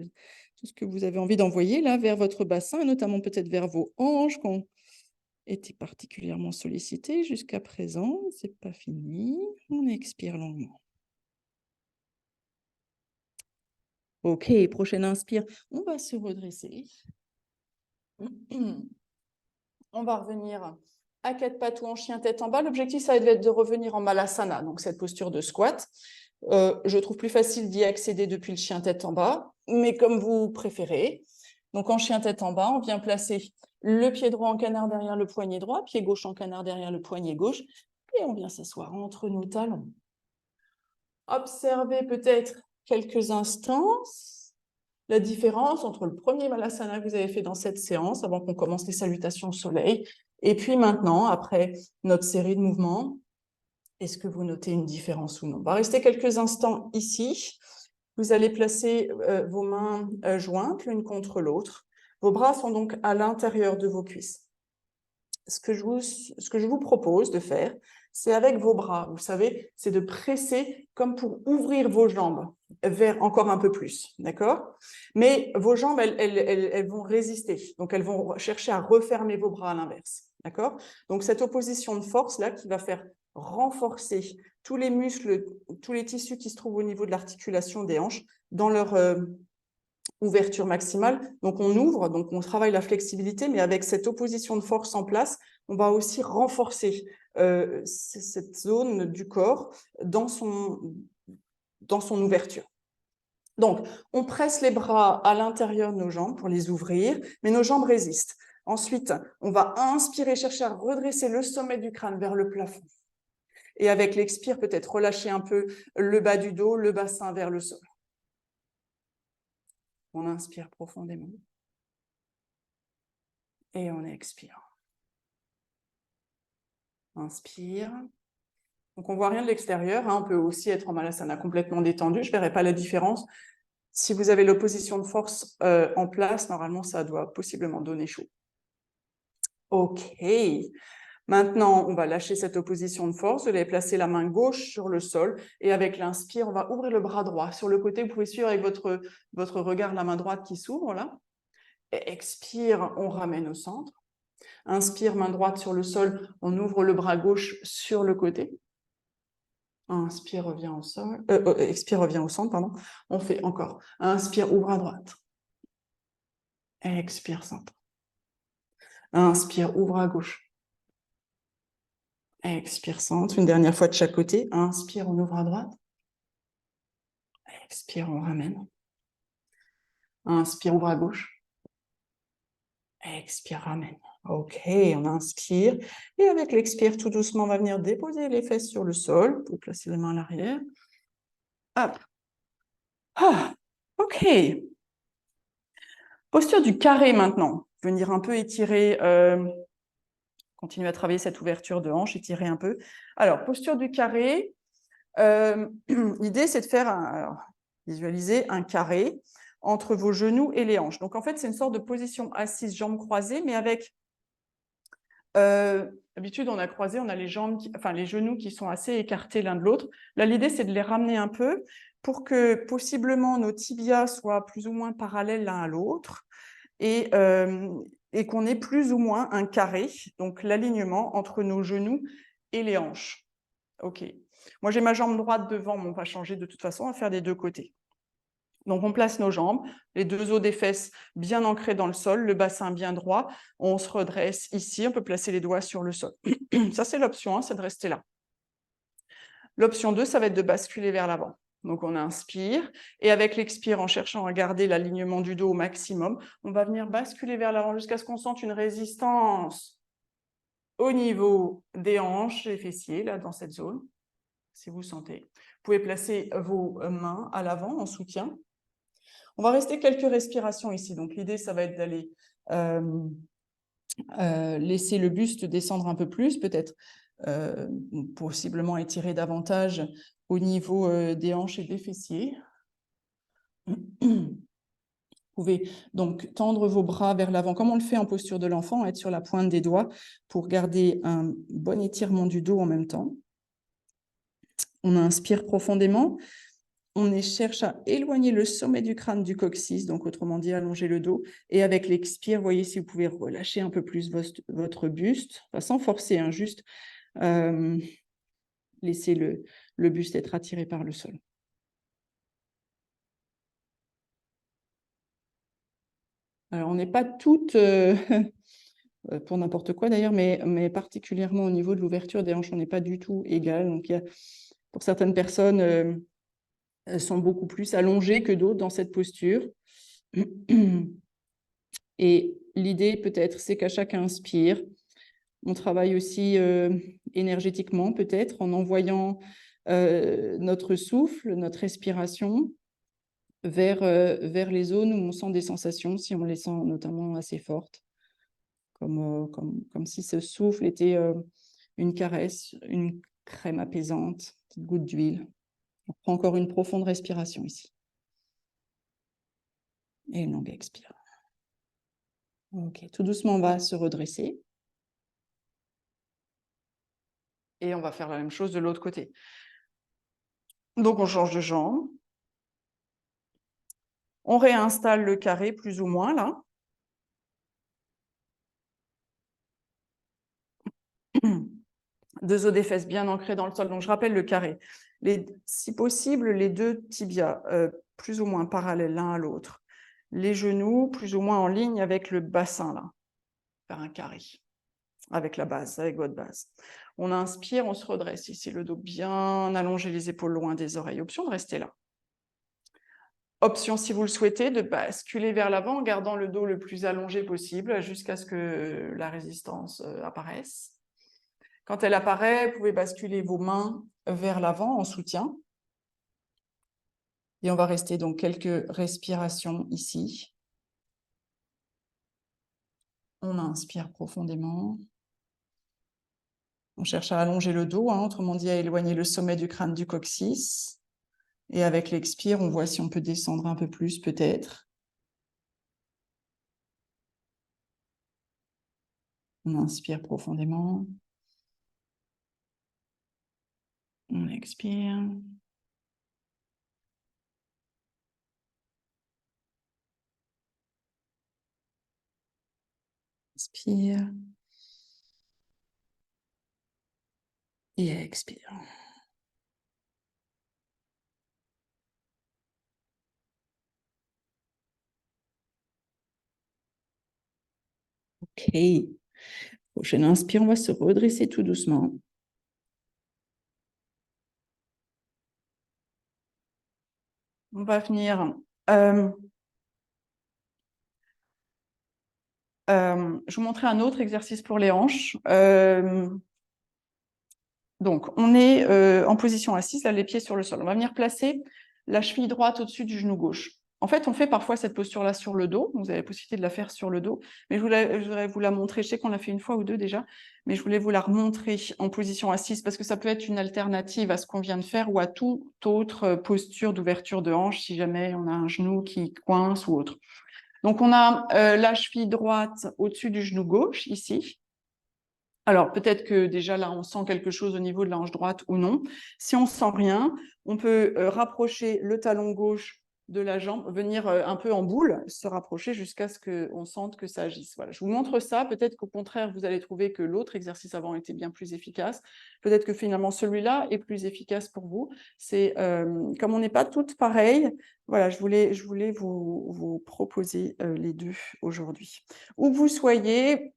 tout ce que vous avez envie d'envoyer là vers votre bassin, notamment peut-être vers vos hanches qui ont été particulièrement sollicitées jusqu'à présent. C'est pas fini. On expire longuement. Ok, prochaine inspire. On va se redresser. On va revenir à 4 pattes ou en chien tête en bas. L'objectif, ça va être de revenir en Malasana, donc cette posture de squat. Je trouve plus facile d'y accéder depuis le chien tête en bas, mais comme vous préférez. Donc en chien tête en bas, on vient placer le pied droit en canard derrière le poignet droit, pied gauche en canard derrière le poignet gauche, et on vient s'asseoir entre nos talons. Observez peut-être quelques instants la différence entre le premier Malasana que vous avez fait dans cette séance, avant qu'on commence les salutations au soleil, et puis maintenant, après notre série de mouvements. Est-ce que vous notez une différence ou non? On va rester quelques instants ici. Vous allez placer vos mains jointes l'une contre l'autre. Vos bras sont donc à l'intérieur de vos cuisses. Ce que je vous propose de faire, c'est avec vos bras, vous savez, c'est de presser comme pour ouvrir vos jambes vers encore un peu plus, d'accord? Mais vos jambes, elles vont résister, donc elles vont chercher à refermer vos bras à l'inverse, d'accord? Donc cette opposition de force là qui va faire renforcer tous les muscles, tous les tissus qui se trouvent au niveau de l'articulation des hanches dans leur ouverture maximale. Donc on ouvre, donc on travaille la flexibilité, mais avec cette opposition de force en place, on va aussi renforcer cette zone du corps dans son ouverture. Donc, on presse les bras à l'intérieur de nos jambes pour les ouvrir, mais nos jambes résistent. Ensuite, on va inspirer, chercher à redresser le sommet du crâne vers le plafond. Et avec l'expire, peut-être relâcher un peu le bas du dos, le bassin vers le sol. On inspire profondément. Et on expire. Inspire. Donc, on ne voit rien de l'extérieur. On peut aussi être en Malasana complètement détendu. Je ne verrai pas la différence. Si vous avez l'opposition de force en place, normalement, ça doit possiblement donner chaud. OK. Maintenant, on va lâcher cette opposition de force. Vous allez placer la main gauche sur le sol. Et avec l'inspire, on va ouvrir le bras droit. Sur le côté, vous pouvez suivre avec votre regard la main droite qui s'ouvre là. Et expire, on ramène au centre. Inspire, main droite sur le sol, on ouvre le bras gauche sur le côté. Inspire, revient au sol. Expire, revient au centre, pardon. On fait encore. Inspire, ouvre à droite. Expire, centre. Inspire, ouvre à gauche. Expire, centre. Une dernière fois de chaque côté. Inspire, on ouvre à droite. Expire, on ramène. Inspire, ouvre à gauche. Expire, ramène. Ok, on inspire. Et avec l'expire, tout doucement, on va venir déposer les fesses sur le sol pour placer les mains à l'arrière. Hop. Ah, ok. Posture du carré maintenant. Venir un peu étirer, continuer à travailler cette ouverture de hanche, étirer un peu. Alors, posture du carré. L'idée, c'est de faire, visualiser un carré entre vos genoux et les hanches. Donc, en fait, c'est une sorte de position assise, jambes croisées, mais avec... d'habitude, on a croisé, on a les jambes, les genoux qui sont assez écartés l'un de l'autre. Là, l'idée, c'est de les ramener un peu pour que possiblement nos tibias soient plus ou moins parallèles l'un à l'autre et qu'on ait plus ou moins un carré, donc l'alignement entre nos genoux et les hanches. Ok. Moi, j'ai ma jambe droite devant, mais on va changer de toute façon, on va faire des deux côtés. Donc, on place nos jambes, les deux os des fesses bien ancrés dans le sol, le bassin bien droit. On se redresse ici, on peut placer les doigts sur le sol. Ça, c'est l'option 1, c'est de rester là. L'option 2, ça va être de basculer vers l'avant. Donc, on inspire et avec l'expire, en cherchant à garder l'alignement du dos au maximum, on va venir basculer vers l'avant jusqu'à ce qu'on sente une résistance au niveau des hanches, des fessiers, là, dans cette zone, si vous sentez. Vous pouvez placer vos mains à l'avant en soutien. On va rester quelques respirations ici. Donc, l'idée, ça va être d'aller laisser le buste descendre un peu plus, peut-être possiblement étirer davantage au niveau des hanches et des fessiers. Vous pouvez donc tendre vos bras vers l'avant, comme on le fait en posture de l'enfant, être sur la pointe des doigts pour garder un bon étirement du dos en même temps. On inspire profondément. On cherche à éloigner le sommet du crâne du coccyx, donc autrement dit, allonger le dos. Et avec l'expire, voyez si vous pouvez relâcher un peu plus votre buste, enfin, sans forcer, hein, juste laisser le buste être attiré par le sol. Alors, on n'est pas toutes, pour n'importe quoi d'ailleurs, mais particulièrement au niveau de l'ouverture des hanches, on n'est pas du tout égal. Donc, pour certaines personnes, elles sont beaucoup plus allongées que d'autres dans cette posture. Et l'idée, peut-être, c'est qu'à chaque inspire, on travaille aussi énergétiquement, peut-être, en envoyant notre souffle, notre respiration vers les zones où on sent des sensations, si on les sent notamment assez fortes, comme si ce souffle était une caresse, une crème apaisante, une petite goutte d'huile. On prend encore une profonde respiration ici. Et une longue expire. Ok, tout doucement, on va se redresser. Et on va faire la même chose de l'autre côté. Donc, on change de jambe. On réinstalle le carré plus ou moins, là. Deux os des fesses bien ancrés dans le sol. Donc, je rappelle le carré. Si possible, les deux tibias plus ou moins parallèles l'un à l'autre. Les genoux plus ou moins en ligne avec le bassin, là. Faire un carré avec la base, avec votre base. On inspire, on se redresse ici, le dos bien allongé, les épaules loin des oreilles. Option de rester là. Option, si vous le souhaitez, de basculer vers l'avant en gardant le dos le plus allongé possible jusqu'à ce que la résistance apparaisse. Quand elle apparaît, vous pouvez basculer vos mains vers l'avant en soutien. Et on va rester donc quelques respirations ici. On inspire profondément. On cherche à allonger le dos, hein, autrement dit à éloigner le sommet du crâne du coccyx. Et avec l'expire, on voit si on peut descendre un peu plus peut-être. On inspire profondément. On expire. Inspire. Et expire. Ok. Prochaine inspire, on va se redresser tout doucement. On va venir... je vous montrer un autre exercice pour les hanches. Donc, on est en position assise, là, les pieds sur le sol. On va venir placer la cheville droite au-dessus du genou gauche. En fait, on fait parfois cette posture-là sur le dos. Vous avez la possibilité de la faire sur le dos. Mais je voudrais vous la montrer. Je sais qu'on l'a fait une fois ou deux déjà, mais je voulais vous la remontrer en position assise parce que ça peut être une alternative à ce qu'on vient de faire ou à toute autre posture d'ouverture de hanche si jamais on a un genou qui coince ou autre. Donc, on a la cheville droite au-dessus du genou gauche, ici. Alors, peut-être que déjà là, on sent quelque chose au niveau de la hanche droite ou non. Si on ne sent rien, on peut rapprocher le talon gauche de la jambe, venir un peu en boule, se rapprocher jusqu'à ce qu'on sente que ça agisse. Voilà. Je vous montre ça. Peut-être qu'au contraire, vous allez trouver que l'autre exercice avant était bien plus efficace. Peut-être que finalement, celui-là est plus efficace pour vous. C'est comme on n'est pas toutes pareilles, voilà, je voulais vous proposer les deux aujourd'hui. Où que vous soyez...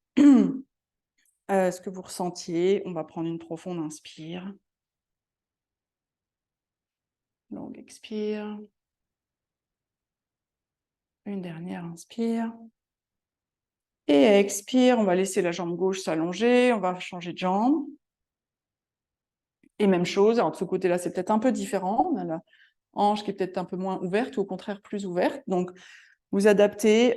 ce que vous ressentiez. On va prendre une profonde inspire. Longue expire. Une dernière inspire. Et expire, on va laisser la jambe gauche s'allonger, on va changer de jambe. Et même chose, alors de ce côté-là, c'est peut-être un peu différent. On a la hanche qui est peut-être un peu moins ouverte ou au contraire plus ouverte. Donc, vous adaptez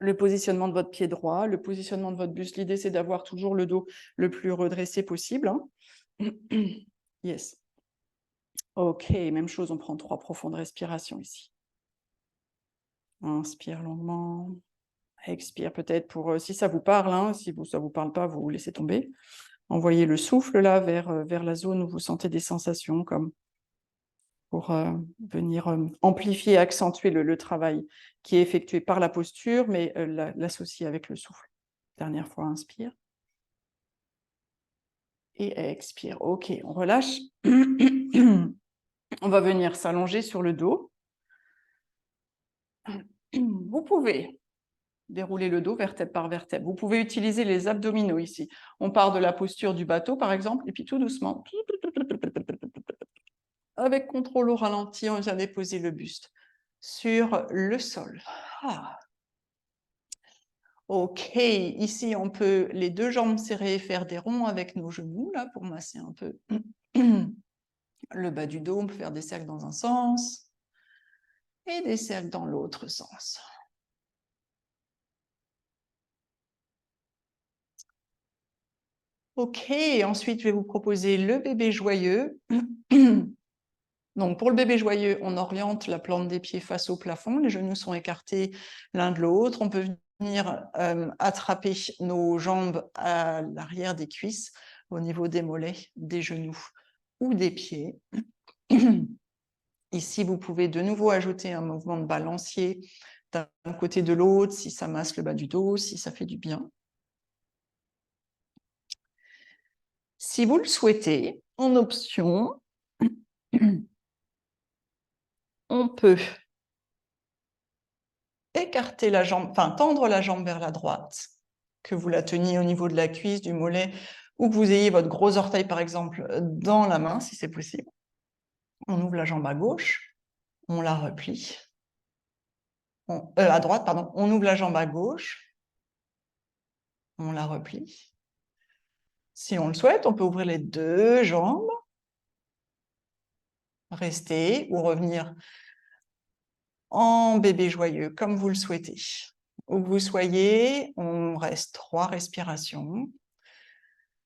le positionnement de votre pied droit, le positionnement de votre buste. L'idée, c'est d'avoir toujours le dos le plus redressé possible. Hein. Yes. Ok, même chose, on prend 3 profondes respirations ici. Inspire longuement. Expire peut-être pour, si ça vous parle, hein, si ça ne vous parle pas, vous laissez tomber. Envoyez le souffle là vers la zone où vous sentez des sensations comme pour venir amplifier, accentuer le travail qui est effectué par la posture, mais l'associer avec le souffle. Dernière fois, inspire. Et expire. Ok, on relâche. On va venir s'allonger sur le dos. Vous pouvez dérouler le dos vertèbre par vertèbre. Vous pouvez utiliser les abdominaux ici. On part de la posture du bateau, par exemple, et puis tout doucement, avec contrôle au ralenti, on vient déposer le buste sur le sol. Ah. Ok, ici, on peut les deux jambes serrées, faire des ronds avec nos genoux, là, pour masser un peu le bas du dos. On peut faire des cercles dans un sens et des cercles dans l'autre sens. Ok, ensuite, je vais vous proposer le bébé joyeux. Donc, pour le bébé joyeux, on oriente la plante des pieds face au plafond. Les genoux sont écartés l'un de l'autre. On peut venir attraper nos jambes à l'arrière des cuisses, au niveau des mollets, des genoux ou des pieds. Ici, vous pouvez de nouveau ajouter un mouvement de balancier d'un côté de l'autre, si ça masse le bas du dos, si ça fait du bien. Si vous le souhaitez, en option, on peut écarter la jambe, enfin tendre la jambe vers la droite, que vous la teniez au niveau de la cuisse, du mollet, ou que vous ayez votre gros orteil, par exemple, dans la main, si c'est possible. On ouvre la jambe à gauche, on la replie. À droite, pardon. On ouvre la jambe à gauche, on la replie. Si on le souhaite, on peut ouvrir les deux jambes, rester ou revenir en bébé joyeux, comme vous le souhaitez. Où que vous soyez, on reste 3 respirations.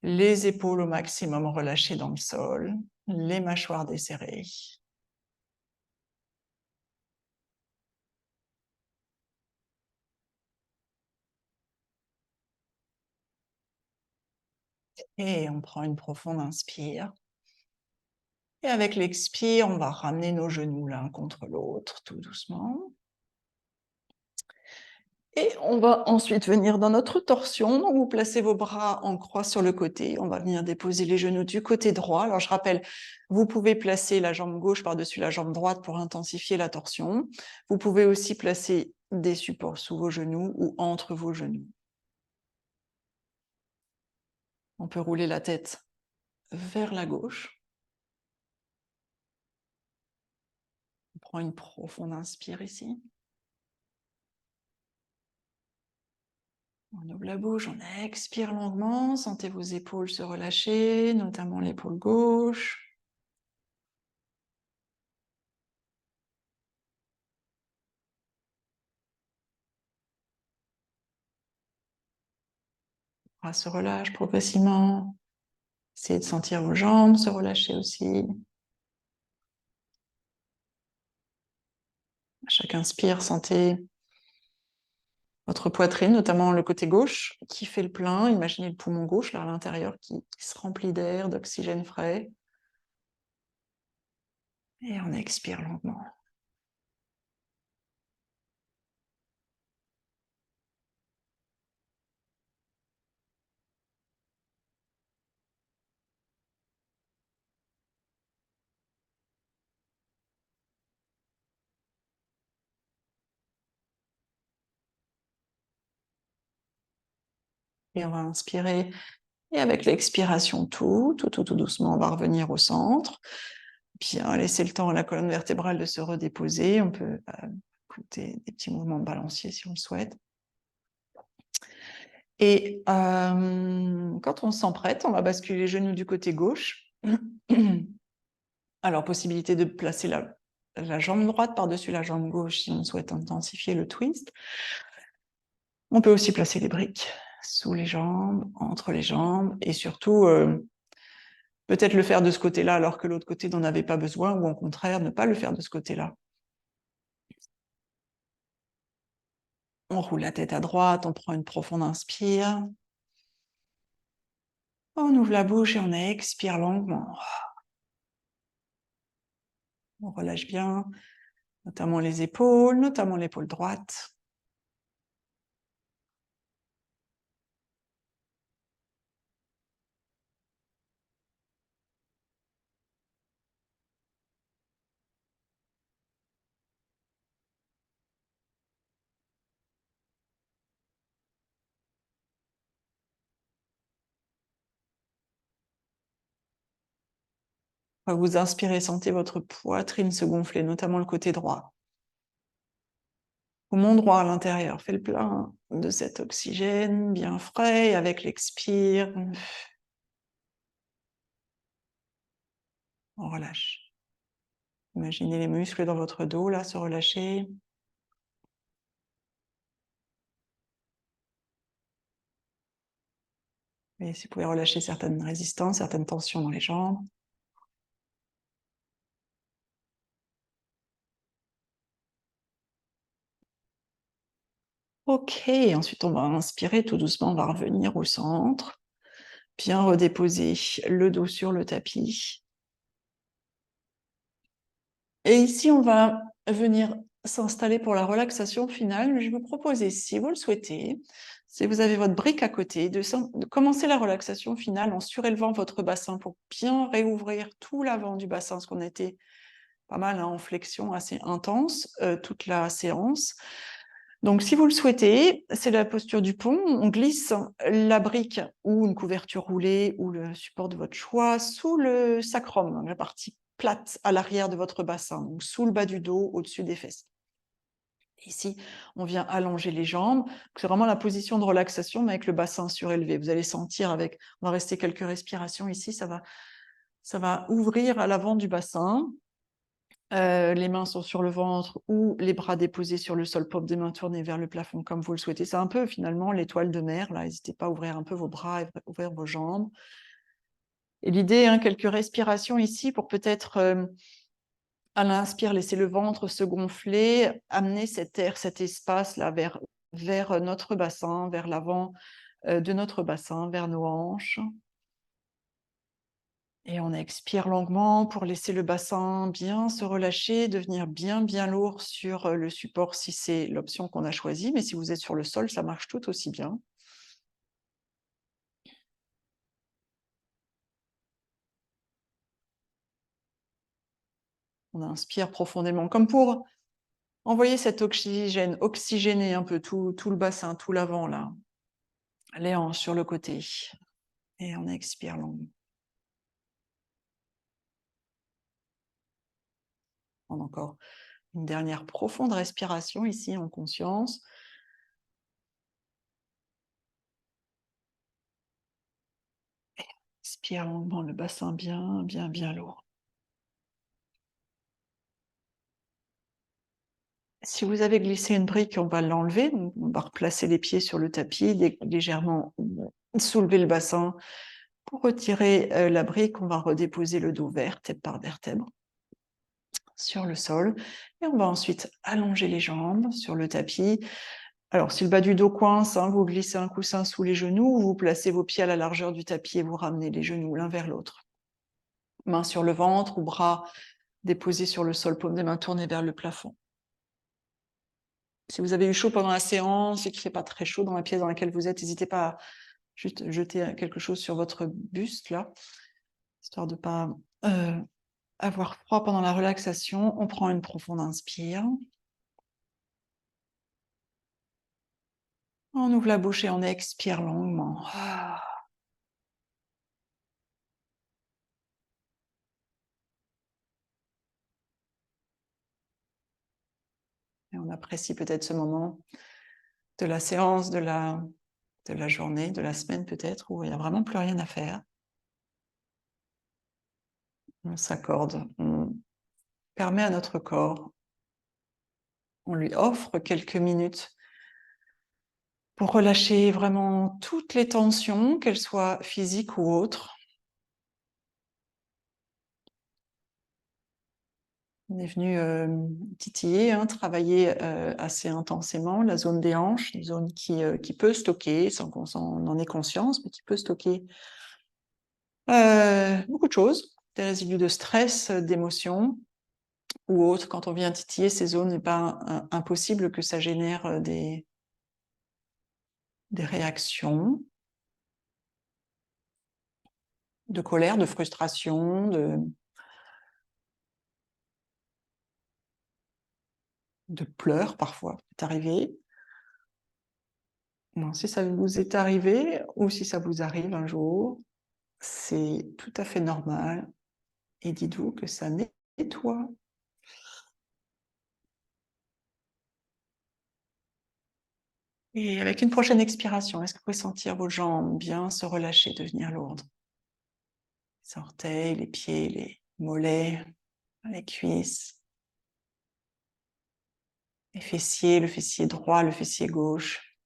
Les épaules au maximum relâchées dans le sol, les mâchoires desserrées. Et on prend une profonde inspire. Et avec l'expire, on va ramener nos genoux l'un contre l'autre, tout doucement. Et on va ensuite venir dans notre torsion. Donc, vous placez vos bras en croix sur le côté. On va venir déposer les genoux du côté droit. Alors, je rappelle, vous pouvez placer la jambe gauche par-dessus la jambe droite pour intensifier la torsion. Vous pouvez aussi placer des supports sous vos genoux ou entre vos genoux. On peut rouler la tête vers la gauche. On prend une profonde inspire ici. On ouvre la bouche, on expire longuement. Sentez vos épaules se relâcher, notamment l'épaule gauche. Les bras se relâchent progressivement. Essayez de sentir vos jambes se relâcher aussi. À chaque inspire, sentez votre poitrine, notamment le côté gauche, qui fait le plein. Imaginez le poumon gauche là à l'intérieur qui se remplit d'air, d'oxygène frais. Et on expire longuement. Et on va inspirer. Et avec l'expiration, tout doucement, on va revenir au centre. Bien, laisser le temps à la colonne vertébrale de se redéposer. On peut écouter des petits mouvements de balancier si on le souhaite. Et quand on s'en prête, on va basculer les genoux du côté gauche. Alors, possibilité de placer la jambe droite par-dessus la jambe gauche si on souhaite intensifier le twist. On peut aussi placer les briques sous les jambes, entre les jambes, et surtout, peut-être le faire de ce côté-là alors que l'autre côté n'en avait pas besoin, ou au contraire, ne pas le faire de ce côté-là. On roule la tête à droite, on prend une profonde inspire. On ouvre la bouche et on expire longuement. On relâche bien, notamment les épaules, notamment l'épaule droite. Vous inspirez, sentez votre poitrine se gonfler, notamment le côté droit. Poumon droit à l'intérieur, fait le plein de cet oxygène bien frais, et avec l'expire, on relâche. Imaginez les muscles dans votre dos là se relâcher. Et si vous pouvez relâcher certaines résistances, certaines tensions dans les jambes. Ok, ensuite on va inspirer tout doucement, on va revenir au centre. Bien redéposer le dos sur le tapis. Et ici, on va venir s'installer pour la relaxation finale. Je vais vous proposer, si vous le souhaitez, si vous avez votre brique à côté, de commencer la relaxation finale en surélevant votre bassin pour bien réouvrir tout l'avant du bassin, parce qu'on était pas mal en flexion assez intense toute la séance. Donc, si vous le souhaitez, c'est la posture du pont. On glisse la brique ou une couverture roulée ou le support de votre choix sous le sacrum, la partie plate à l'arrière de votre bassin, donc sous le bas du dos, au-dessus des fesses. Ici, on vient allonger les jambes. C'est vraiment la position de relaxation, mais avec le bassin surélevé. Vous allez sentir avec... On va rester quelques respirations ici. Ça va ouvrir à l'avant du bassin. Les mains sont sur le ventre ou les bras déposés sur le sol, paume des mains tournées vers le plafond comme vous le souhaitez. C'est un peu finalement l'étoile de mer. Là, n'hésitez pas à ouvrir un peu vos bras et ouvrir vos jambes. Et l'idée, quelques respirations ici pour peut-être... à l'inspire, laissez le ventre se gonfler, amener cet air, cet espace-là vers notre bassin, vers l'avant de notre bassin, vers nos hanches. Et on expire longuement pour laisser le bassin bien se relâcher, devenir bien lourd sur le support si c'est l'option qu'on a choisie. Mais si vous êtes sur le sol, ça marche tout aussi bien. On inspire profondément, comme pour envoyer cet oxygène, oxygéner un peu tout le bassin, tout l'avant là, les hanches sur le côté. Et on expire longuement. On a encore une dernière profonde respiration ici en conscience. Et expire longuement le bassin bien lourd. Si vous avez glissé une brique, on va l'enlever. On va replacer les pieds sur le tapis, légèrement soulever le bassin. Pour retirer la brique, on va redéposer le dos vertèbre par vertèbre sur le sol. Et on va ensuite allonger les jambes sur le tapis. Alors, si le bas du dos coince, vous glissez un coussin sous les genoux, vous placez vos pieds à la largeur du tapis et vous ramenez les genoux l'un vers l'autre. Mains sur le ventre ou bras déposés sur le sol, paume des mains tournées vers le plafond. Si vous avez eu chaud pendant la séance et qu'il ne fait pas très chaud dans la pièce dans laquelle vous êtes, n'hésitez pas à juste jeter quelque chose sur votre buste, là, histoire de ne pas avoir froid pendant la relaxation. On prend une profonde inspire. On ouvre la bouche et on expire longuement. Et on apprécie peut-être ce moment de la séance, de la journée, de la semaine peut-être, où il n'y a vraiment plus rien à faire. On s'accorde, on permet à notre corps, on lui offre quelques minutes pour relâcher vraiment toutes les tensions, qu'elles soient physiques ou autres. On est venu titiller, travailler assez intensément la zone des hanches, une zone qui peut stocker, sans qu'on en ait conscience, mais qui peut stocker beaucoup de choses, des résidus de stress, d'émotions ou autres. Quand on vient titiller ces zones, il n'est pas impossible que ça génère des réactions de colère, de frustration, de pleurs parfois, c'est arrivé. Non, si ça vous est arrivé ou si ça vous arrive un jour, c'est tout à fait normal. Et dites-vous que ça nettoie. Et avec une prochaine expiration, est-ce que vous pouvez sentir vos jambes bien se relâcher, devenir lourdes? Les orteils, les pieds, les mollets, les cuisses, les fessiers, le fessier droit, le fessier gauche,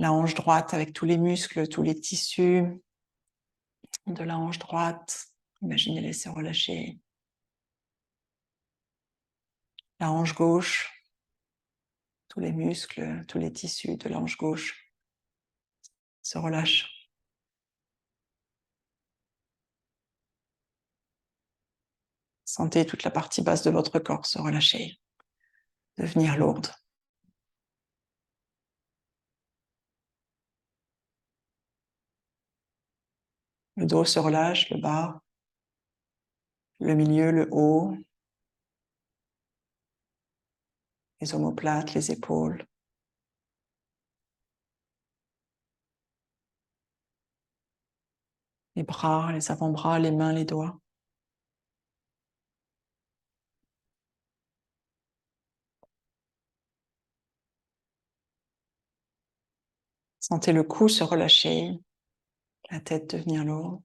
la hanche droite avec tous les muscles, tous les tissus de la hanche droite. Imaginez-les se relâcher. La hanche gauche, tous les muscles, tous les tissus de la hanche gauche se relâchent. Sentez toute la partie basse de votre corps se relâcher, devenir lourde. Le dos se relâche, le bas, le milieu, le haut, les omoplates, les épaules. Les bras, les avant-bras, les mains, les doigts. Sentez le cou se relâcher, la tête devenir lourde.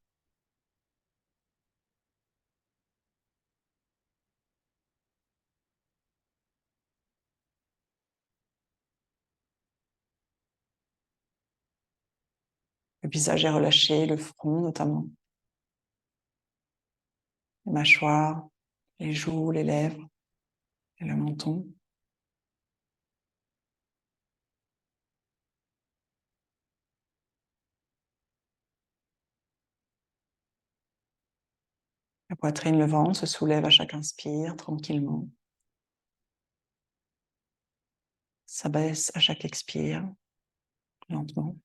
Le visage est relâché, le front notamment. Les mâchoires, les joues, les lèvres et le menton. La poitrine, le ventre se soulève à chaque inspire, tranquillement. S'abaisse à chaque expire, lentement.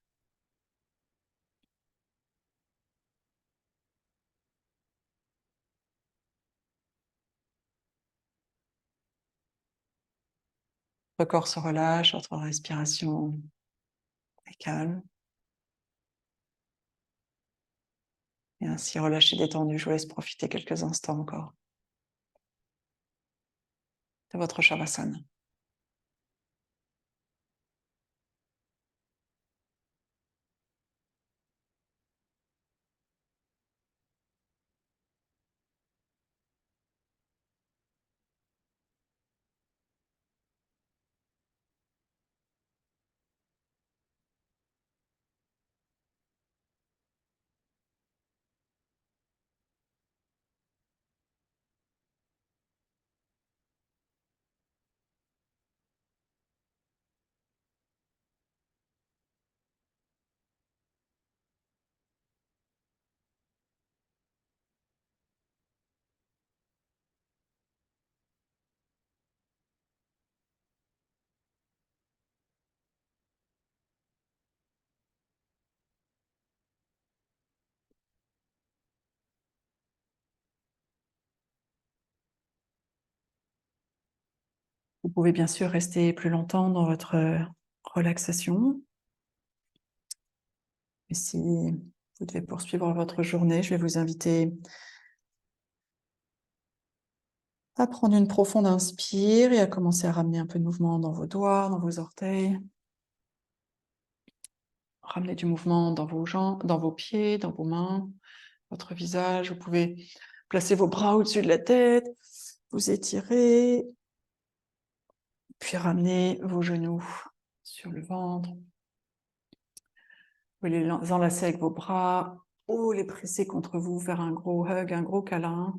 Votre corps se relâche, votre respiration est calme. Et ainsi relâché, détendu, je vous laisse profiter quelques instants encore de votre Shavasana. Vous pouvez bien sûr rester plus longtemps dans votre relaxation. Et si vous devez poursuivre votre journée, je vais vous inviter à prendre une profonde inspire et à commencer à ramener un peu de mouvement dans vos doigts, dans vos orteils. Ramener du mouvement dans vos jambes, dans vos pieds, dans vos mains, votre visage. Vous pouvez placer vos bras au-dessus de la tête, vous étirer, puis ramener vos genoux sur le ventre. Vous pouvez les enlacer avec vos bras ou les presser contre vous, faire un gros hug, un gros câlin.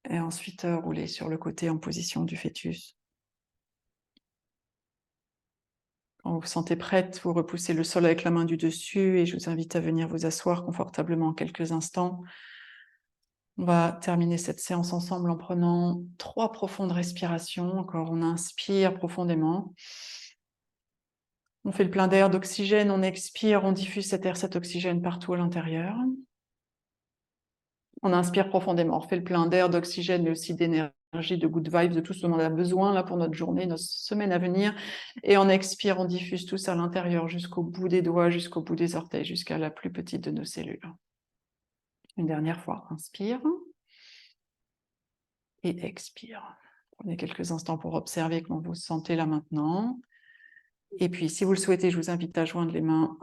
Et ensuite rouler sur le côté en position du fœtus. Quand vous vous sentez prête, vous repoussez le sol avec la main du dessus et je vous invite à venir vous asseoir confortablement quelques instants. On va terminer cette séance ensemble en prenant 3 profondes respirations. Encore, on inspire profondément. On fait le plein d'air, d'oxygène, on expire, on diffuse cet air, cet oxygène partout à l'intérieur. On inspire profondément, on fait le plein d'air, d'oxygène, mais aussi d'énergie, de good vibes, de tout ce dont on a besoin là pour notre journée, notre semaine à venir. Et on expire, on diffuse tout ça à l'intérieur, jusqu'au bout des doigts, jusqu'au bout des orteils, jusqu'à la plus petite de nos cellules. Une dernière fois, inspire. Et expire. Prenez quelques instants pour observer comment vous vous sentez là maintenant. Et puis, si vous le souhaitez, je vous invite à joindre les mains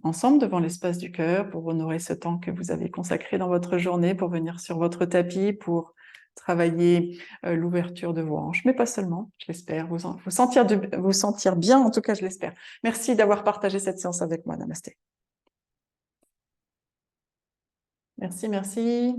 ensemble devant l'espace du cœur pour honorer ce temps que vous avez consacré dans votre journée, pour venir sur votre tapis, pour travailler l'ouverture de vos hanches, mais pas seulement, je l'espère, vous sentir bien, en tout cas, je l'espère. Merci d'avoir partagé cette séance avec moi. Namasté. Merci, merci.